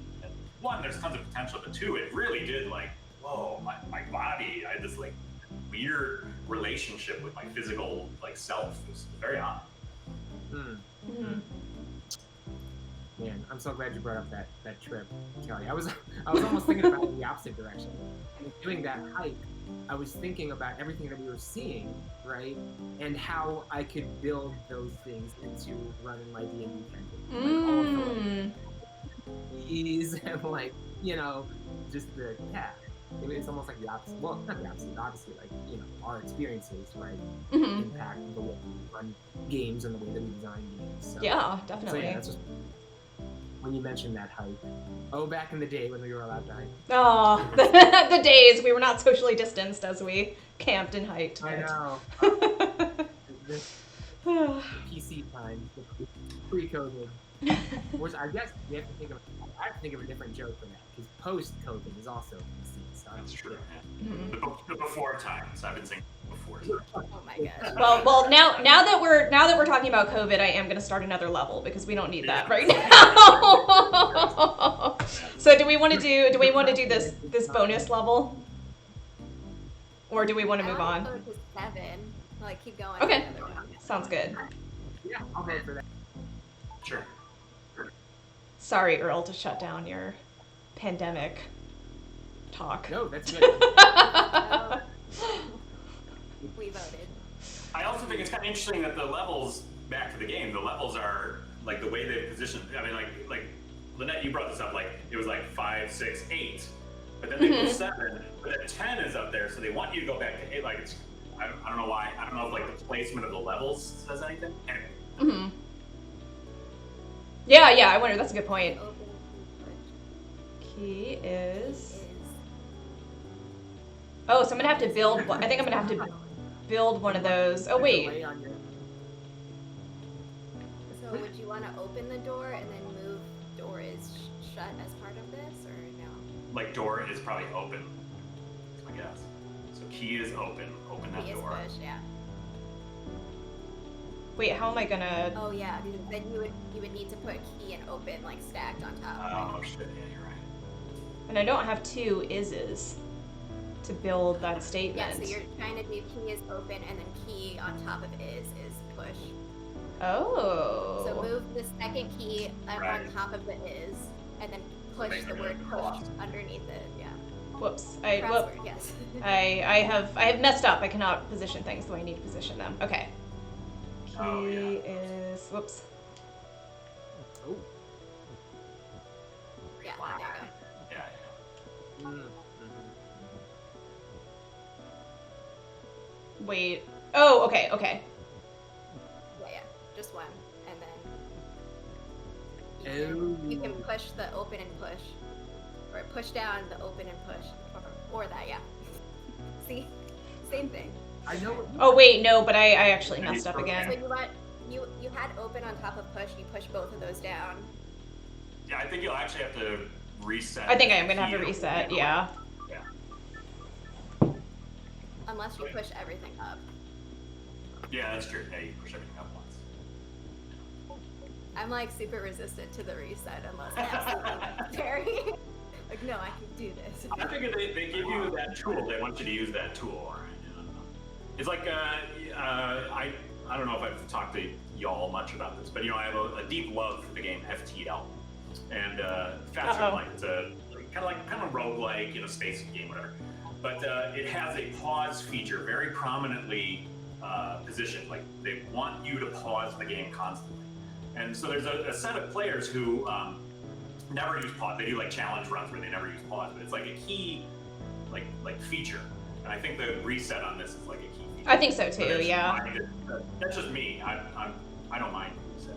one, there's tons of potential, but two, it really did like, whoa, my body, I had this like weird relationship with my physical like self. It was very odd. Mm-hmm. Man, I'm so glad you brought up that trip, Kelly. I was almost thinking about it in the opposite direction. And doing that hike, I was thinking about everything that we were seeing, right? And how I could build those things into running my D&D campaign. Like all of the like, ease and like, just the, it's almost like the opposite. Well, not the opposite, obviously, like, our experiences, right? Impact the way we run games and the way that we design games. So, yeah, definitely. So, that's just, when you mentioned that hike. Oh, back in the day when we were allowed to hike. Oh, the days we were not socially distanced as we camped and hiked. I know. The PC time, pre-COVID. I guess I have to think of a different joke for that, because post-COVID is also PC. So that's true. The before times. I've been saying before. Oh my gosh. Well, now that we're talking about COVID, I am going to start another level because we don't need that right now. So do we want to do this bonus level, or do we want to move on? Go to 7. Like keep going. Okay, sounds good. Yeah, I'll vote for that. Sure. Sorry, Earl, to shut down your pandemic talk. No, that's good. We voted. I also think it's kind of interesting that the levels, back to the game, the levels are like the way they position. I mean, like Lynette, you brought this up. Like it was like 5, 6, 8, but then they go 7. But then 10 is up there, so they want you to go back to 8. Like it's, I don't know why. I don't know if like the placement of the levels says anything. Anyway. Yeah, I wonder, that's a good point. Key is... Oh, so I'm gonna have to build, I think I'm gonna have to build one of those. Oh, wait. So would you want to open the door and then move door is shut as part of this, or no? Like door is probably open, I guess. So key is open. Open that door. Key is push, yeah. Wait, how am I gonna... Oh yeah, then you would need to put key and open like stacked on top. Oh shit, yeah, you're right. And I don't have 2 is's to build that statement. Yeah, so you're trying to do key is open and then key on top of is push. Oh. So move the second key on top of the is, and then push the word push underneath it, yeah. Whoops. Crossword, yes. I have messed up. I cannot position things the way I need to position them. Okay. Key is whoops. Oh. Yeah, there you go. Yeah. Wait. Oh, okay. Yeah, just one, and then you can push the open and push, or push down the open and push, or that, yeah. See, same thing. I know. Oh wait, no, but I actually messed up So again. you had open on top of push. You push both of those down. Yeah, I think you'll actually have to reset. I think I am gonna have to reset. Yeah. Yeah. Unless you push everything up. Yeah, that's true. Yeah, you push everything up once. I'm like super resistant to the reset unless absolutely necessary. Like, no, I can do this. I figured they give you that tool. They want you to use that tool. It's like I don't know if I've talked to y'all much about this, but I have a deep love for the game FTL, and Faster Light. It's a kind of roguelike, space game, whatever. But it has a pause feature very prominently positioned. Like they want you to pause the game constantly, and so there's a set of players who never use pause. They do like challenge runs where they never use pause, but it's like a key like feature. And I think the reset on this is like a key feature. I think so too. Yeah. That's just me. I don't mind reset.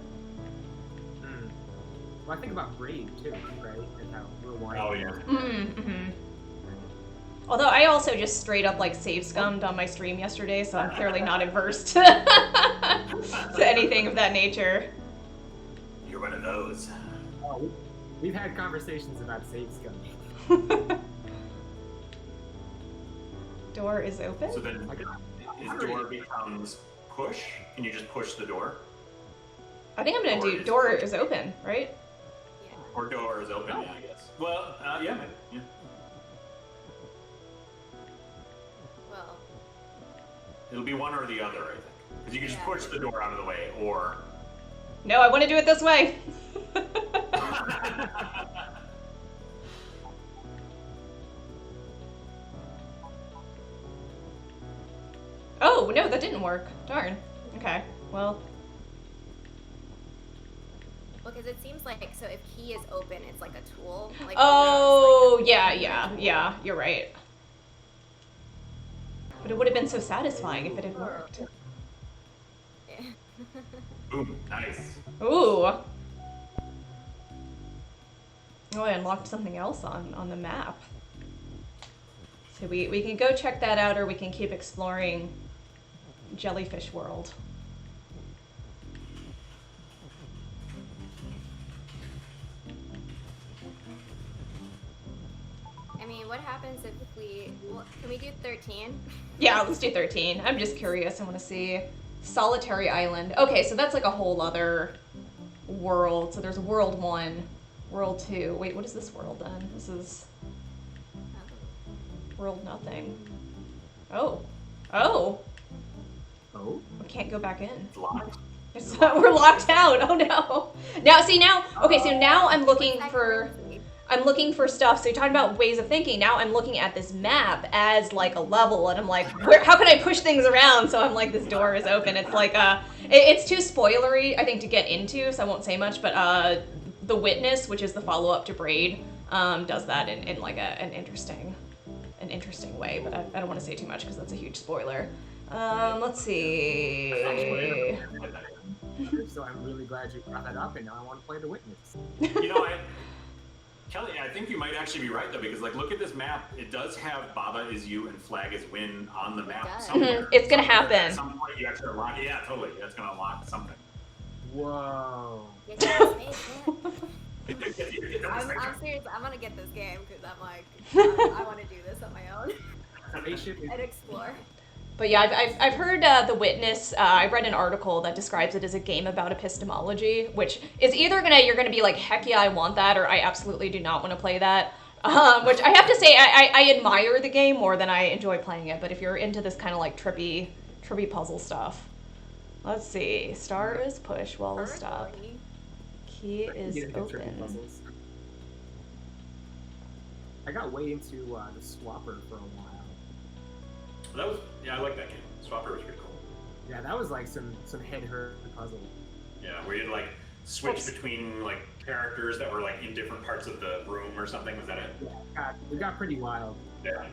Well, I think about grade too, right? And how we're wired. Oh yeah. Mm-hmm. Although I also just straight up like save scummed on my stream yesterday, so I'm clearly not averse to anything of that nature. You're one of those. Oh, we've had conversations about save scumming. Door is open? So then, if door becomes push, can you just push the door? I think I'm gonna do door is open, right? Yeah. Or door is open, yeah, I guess. Well, yeah, maybe. Yeah. Well, It'll be one or the other, I think. Because you can just push the door out of the way, or... No, I want to do it this way. Oh, no, that didn't work. Darn. Okay, well. because it seems like, so if key is open, it's like a tool. Like Oh, yeah, you're right. But it would have been so satisfying if it had worked. Yeah. Boom, nice. Ooh. Oh, I unlocked something else on the map. So we can go check that out, or we can keep exploring Jellyfish World. I mean, what happens if can we do 13? Yeah, let's do 13. I'm just curious. I want to see Solitary Island. Okay, so that's like a whole other world. So there's world 1, world 2. Wait, what is this world then? This is world nothing. Oh. We can't go back in. It's locked. We're locked out. Oh no. Now see okay, so now I'm looking for stuff. So you're talking about ways of thinking. Now I'm looking at this map as like a level, and I'm like, how can I push things around? So I'm like, this door is open. It's like it's too spoilery, I think, to get into, so I won't say much, but The Witness, which is the follow-up to Braid, does that in like an interesting way, but I don't want to say too much because that's a huge spoiler. Let's see. So I'm really glad you brought that up, and now I want to play The Witness. Kelly, I think you might actually be right though, because like, look at this map. It does have Baba is you and Flag is win on the map somewhere. It's gonna happen. At some point, you actually unlock it. Yeah, totally. That's gonna unlock something. Whoa. I'm serious. I'm gonna get this game because I'm like, I want to do this on my own and explore. But yeah, I've heard The Witness. I read an article that describes it as a game about epistemology, which is either you're gonna be like, heck yeah, I want that, or I absolutely do not want to play that. Which I have to say, I admire the game more than I enjoy playing it. But if you're into this kind of like trippy puzzle stuff, let's see. Star is push, wall is stop. Key is open. I got way into the Swapper for a while. That was I like that game. Swapper was pretty cool. Yeah, that was like some head hurt puzzle. Yeah, where you'd like switch between like characters that were like in different parts of the room or something. Was that it? Yeah, it got pretty wild. Yeah.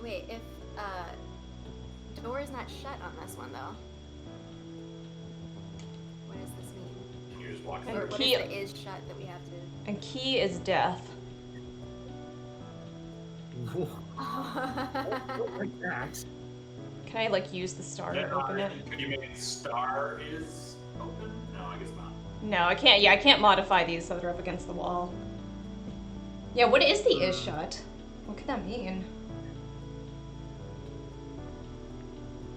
Wait, if door is not shut on this one though, what does this mean? Can you just walk And Or through? what key- is the is shut that we have to? And key is death. Like that. Can I like use the star to open it? Could you make it star is open? No, I guess not. No, I can't. Yeah, I can't modify these so they're up against the wall. Yeah, what is the is shut? What could that mean?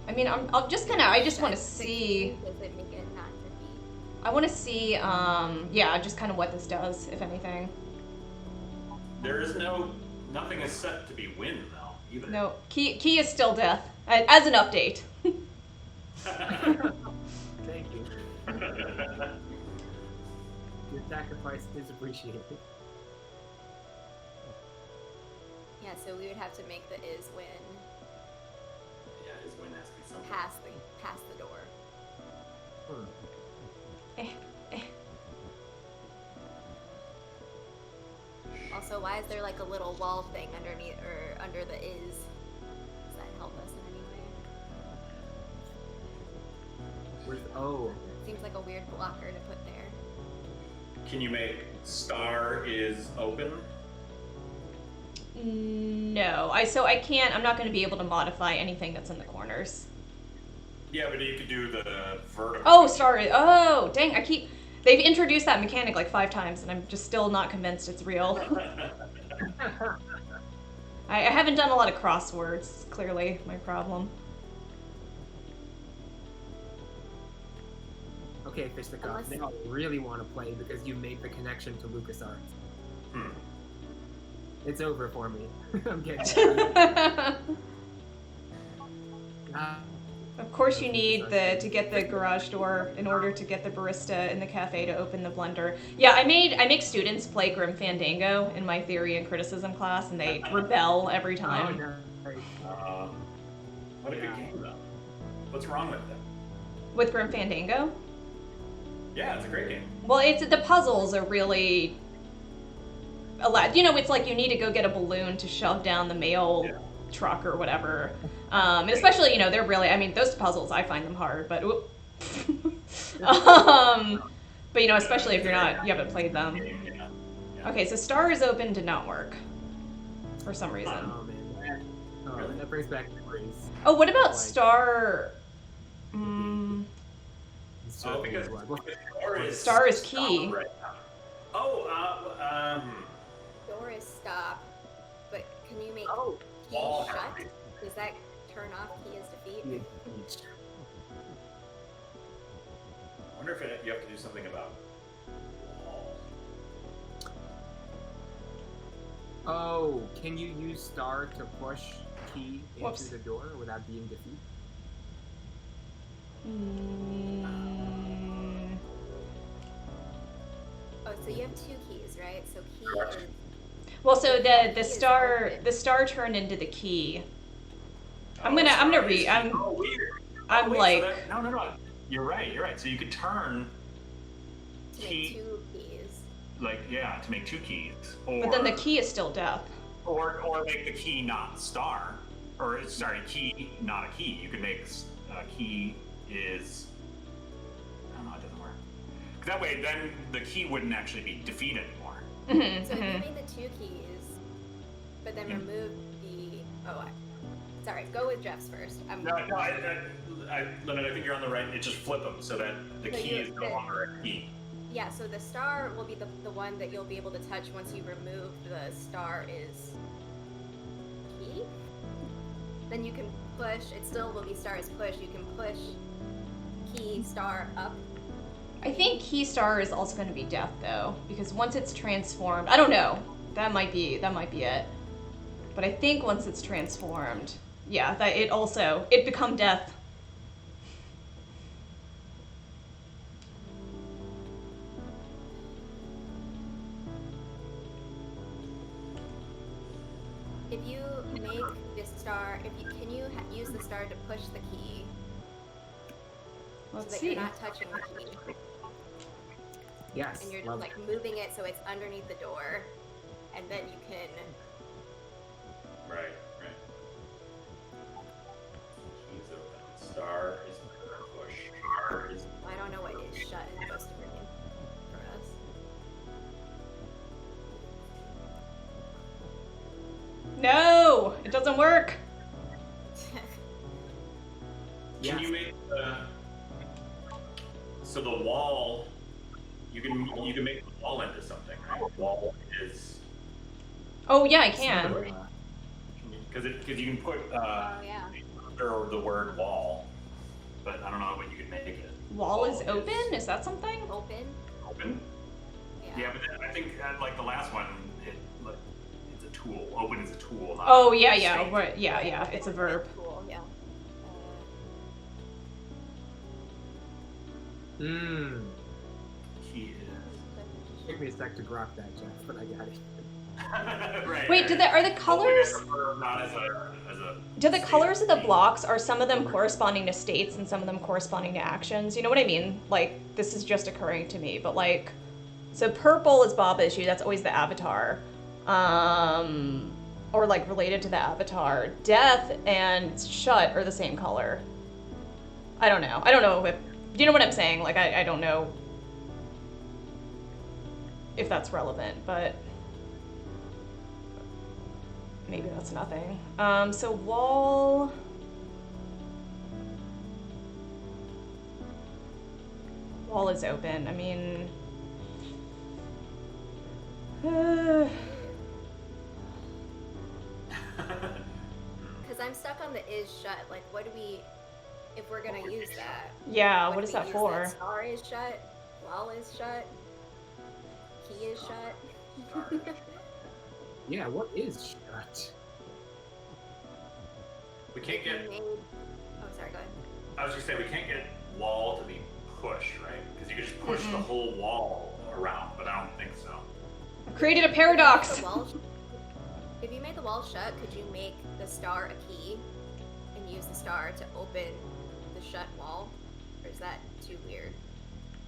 I mean, I'm just kind of. I just want to see. Does it make it not defeat? I want to see. Yeah, just kind of what this does, if anything. There is nothing is set to be win though. Either. No, key is still death as an update. Thank you. Your sacrifice is appreciated. Yeah, so we would have to make the is win Yeah, his win has to be something. past the door. Also, why is there like a little wall thing underneath or under the is? Does that help us in any way? Oh, Seems like a weird blocker to put there. Can you make star is open? No, I can't. I'm not going to be able to modify anything that's in the corners. Yeah, but you could do the vertical. Oh, sorry. Oh, dang! They've introduced that mechanic like 5 times, and I'm just still not convinced it's real. I haven't done a lot of crosswords. Clearly, my problem. okay, Fisticuff. Unless- Now I really want to play because you made the connection to LucasArts. Hmm. It's over for me. I'm kidding. Of course, you need to get the garage door in order to get the barista in the cafe to open the blender. Yeah, I make students play Grim Fandango in my theory and criticism class, and they rebel every Oh, time. no. What a good Yeah. game though. What's wrong with it? With Grim Fandango? Yeah, it's a great game. Well, the puzzles are really a lot. You know, it's like you need to go get a balloon to shove down the mail truck or whatever. And especially, you know, they're really. I mean, those puzzles I find them hard, but. But you know, especially if you haven't played them. Yeah. Okay, so Star is Open did not work for some reason. Oh man, that brings back memories. Oh, what about Like- Star? So because Star is key. Right now. Oh, Door is stop, but can you make Oh, key wall shut? has to be- Does that turn off key is defeat? yeah. I wonder if you have to do something about wall. Oh, can you use star to push key into Whoops. the door without being defeated? Oh, so you have 2 keys, right? So key Correct. is Well, so the Key is star open. the star turned into the key. I'm Oh, gonna sorry. read. Oh, weird. I'm Oh, wait, like- so no. You're right. So you could turn to make key, 2 keys. to make 2 keys. Or, But then the key is still death. Or make the key not star. Or, sorry, key not a key. You could make key is... I don't know, it doesn't work. 'Cause that way, then the key wouldn't actually be defeat anymore. So if you made the 2 keys, but then remove the sorry, go with Jeff's first. Leonard, I think you're on the right. It just flip them so that the So key you- is no longer a key. Yeah, so the star will be the one that you'll be able to touch once you remove the star is key. Then you can push, it still will be star is push, you can push key star up. I think key star is also going to be death though, because once it's transformed, I don't know. That might be it. But I think once it's transformed, yeah, that it become death. If you make this star, can you use the star to push the key Let's so that see. you're not touching the key Yes. and you're just love like moving it so it's underneath the door, and then you can. Right. Keys open. Star is push. Star is. I don't know what is shut is supposed to mean for us. No, it doesn't work. Yes. Can you make the so the wall? You can make the wall into something, right? Wall is Oh yeah, I can. because you can put Oh yeah. under the word wall, but I don't know what you can make it. Wall is open? Is that something? Open. Open. Yeah. Yeah, but then I think like the last one, it's a tool. Open is a tool. Not Oh a yeah, state. right, yeah. It's a verb. Cool. Yeah. Mmm. Key is. Took me a sec to grok that, Jeff, but I got it. Right. Wait, are the colors? Open as a verb, not as a Do the state. colors of the blocks, are some of them corresponding to states and some of them corresponding to actions? You know what I mean? Like, this is just occurring to me, but like, so purple is Bob issue, that's always the avatar. Or like related to the avatar. Death and shut are the same color. I don't know. I don't know if, do you know what I'm saying? Like, I don't know if that's relevant, but maybe that's nothing. So wall. Wall is open. I mean, Because I'm stuck on the is shut. Like, what do we, if we're gonna use that? yeah. What do is we that use for? Star is shut. Wall is shut. Key is shut. Yeah, what is shut? We can't get. Oh, sorry. Go ahead. I was just saying we can't get wall to be push, right? Because you can just push the whole wall around, but I don't think so. I've created a paradox. If you made the wall shut, could you make the star a key and use the star to open the shut wall? Or is that too weird?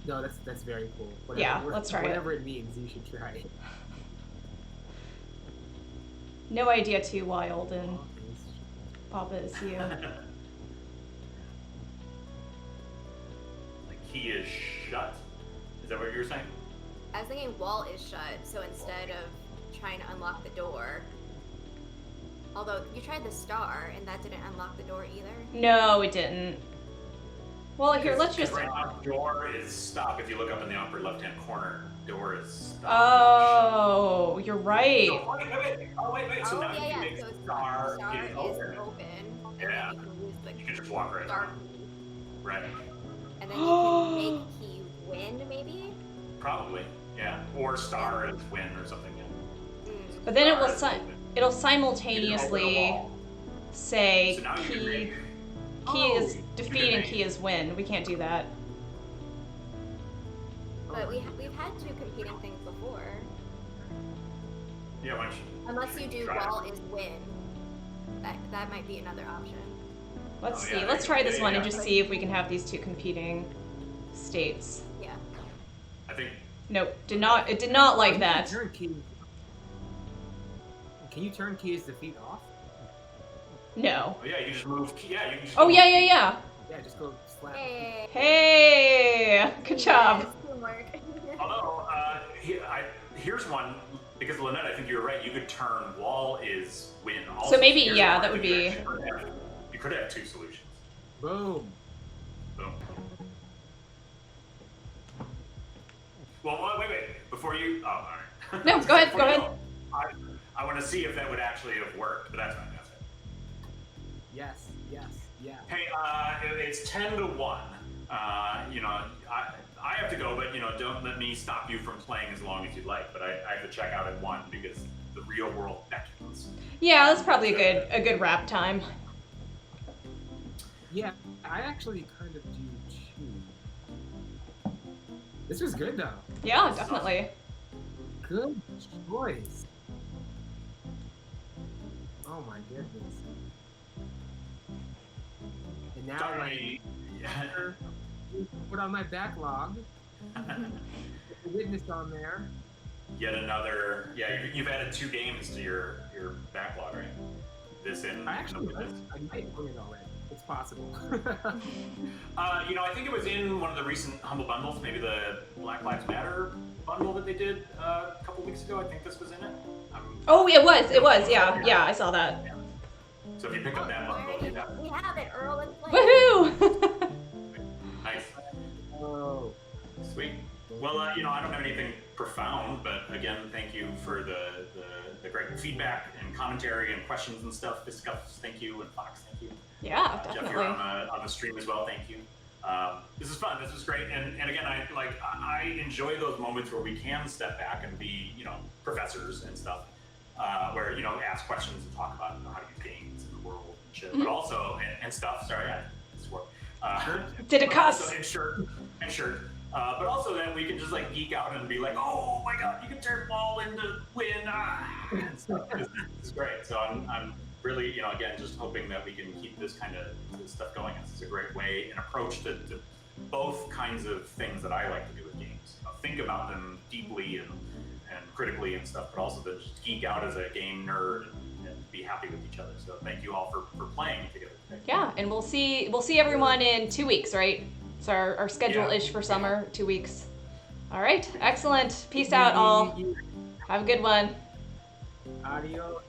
No, that's very cool. Yeah, let's try it. Whatever it means, you should try it. No idea too wild, and Papa is you. The key is shut. Is that what you were saying? I was thinking wall is shut, so instead of trying to unlock the door, although you tried the star and that didn't unlock the door either. No, it didn't. Well, here, let's just. Right now, door is stop. If you look up in the upper left-hand corner, door is stop. Oh, you're right. So, wait. So Oh, now yeah, you yeah. make So star star is is open. open, and Yeah. then you can use the You can just walk right star on. key. Right. And then you can make key win, maybe? Probably. Yeah. Or star is win or something. Yeah. But then it will Star is open. it'll You can open a simultaneously wall. say So now you can key make. is you defeat can and make- key is win. We can't do that. But we've had two competing things before. Yeah. Why don't you Unless you do try it? wall is win. That might be another option. Let's Oh, see. yeah, Let's try this yeah, one and yeah. just see if we can have these two competing states. Yeah. I think. Nope. It did not like that. Can you turn keys defeat off? No. Oh, yeah. You can just move. Yeah. You can just. Oh go- yeah. Yeah, just go slap. Hey. Hey, good job. Yes, teamwork. Although, here's one, because Lynette, I think you're right. You could turn wall is win. Also. So maybe, Here's yeah, one that would you be- actually could have. You could have two solutions. Boom. Boom. Well, wait. Before you. Oh, all right. No, go ahead, Before go you ahead. go, I want to see if that would actually have worked, but that's not going to. Yes. Hey, it's 10-1. I have to go, but don't let me stop you from playing as long as you'd like. But I have to check out at 1 because the real world beckons. Yeah, that's probably a good wrap time. Yeah, I actually kind of do too. This was good though. Yeah, definitely. Good choice. Oh my goodness. And now Sorry. I put on my backlog. Put the witness on there. Yet another. Yeah, you've added 2 games to your backlog, right? This in. I actually, the witness. I might own it already. It's possible. I think it was in one of the recent Humble Bundles, maybe the Black Lives Matter bundle that they did a couple weeks ago. I think this was in it. Oh, it was. Yeah, I saw that. Yeah. So if you pick up that bundle, you have it. We have it, Earl. Let's play. Woohoo! Nice. Oh. Sweet. Well, I don't have anything profound, but again, thank you for the great feedback and commentary and questions and stuff. Discuss, thank you, and Fox, thank you. Yeah, Jeff, definitely. you're on the stream as well. Thank you. This is fun. This is great. And again, I enjoy those moments where we can step back and be, professors and stuff, where, ask questions and talk about how to use games in the world and shit, but also, and stuff. Sorry, I swore. Did it cuss? And shirt. But also that we can just geek out and be like, oh my god, you can turn ball into win, and stuff. This is great. So I'm really, again, just hoping that we can keep this kind of stuff going. This is a great way, an approach to both kinds of things that I like to do with games. Think about them deeply and critically and stuff, but also to just geek out as a game nerd and be happy with each other. So thank you all for playing together today. Yeah, and we'll see everyone in 2 weeks, right? So our schedule-ish for summer, 2 weeks. All right, excellent. Peace out, all. Have a good one. Adios.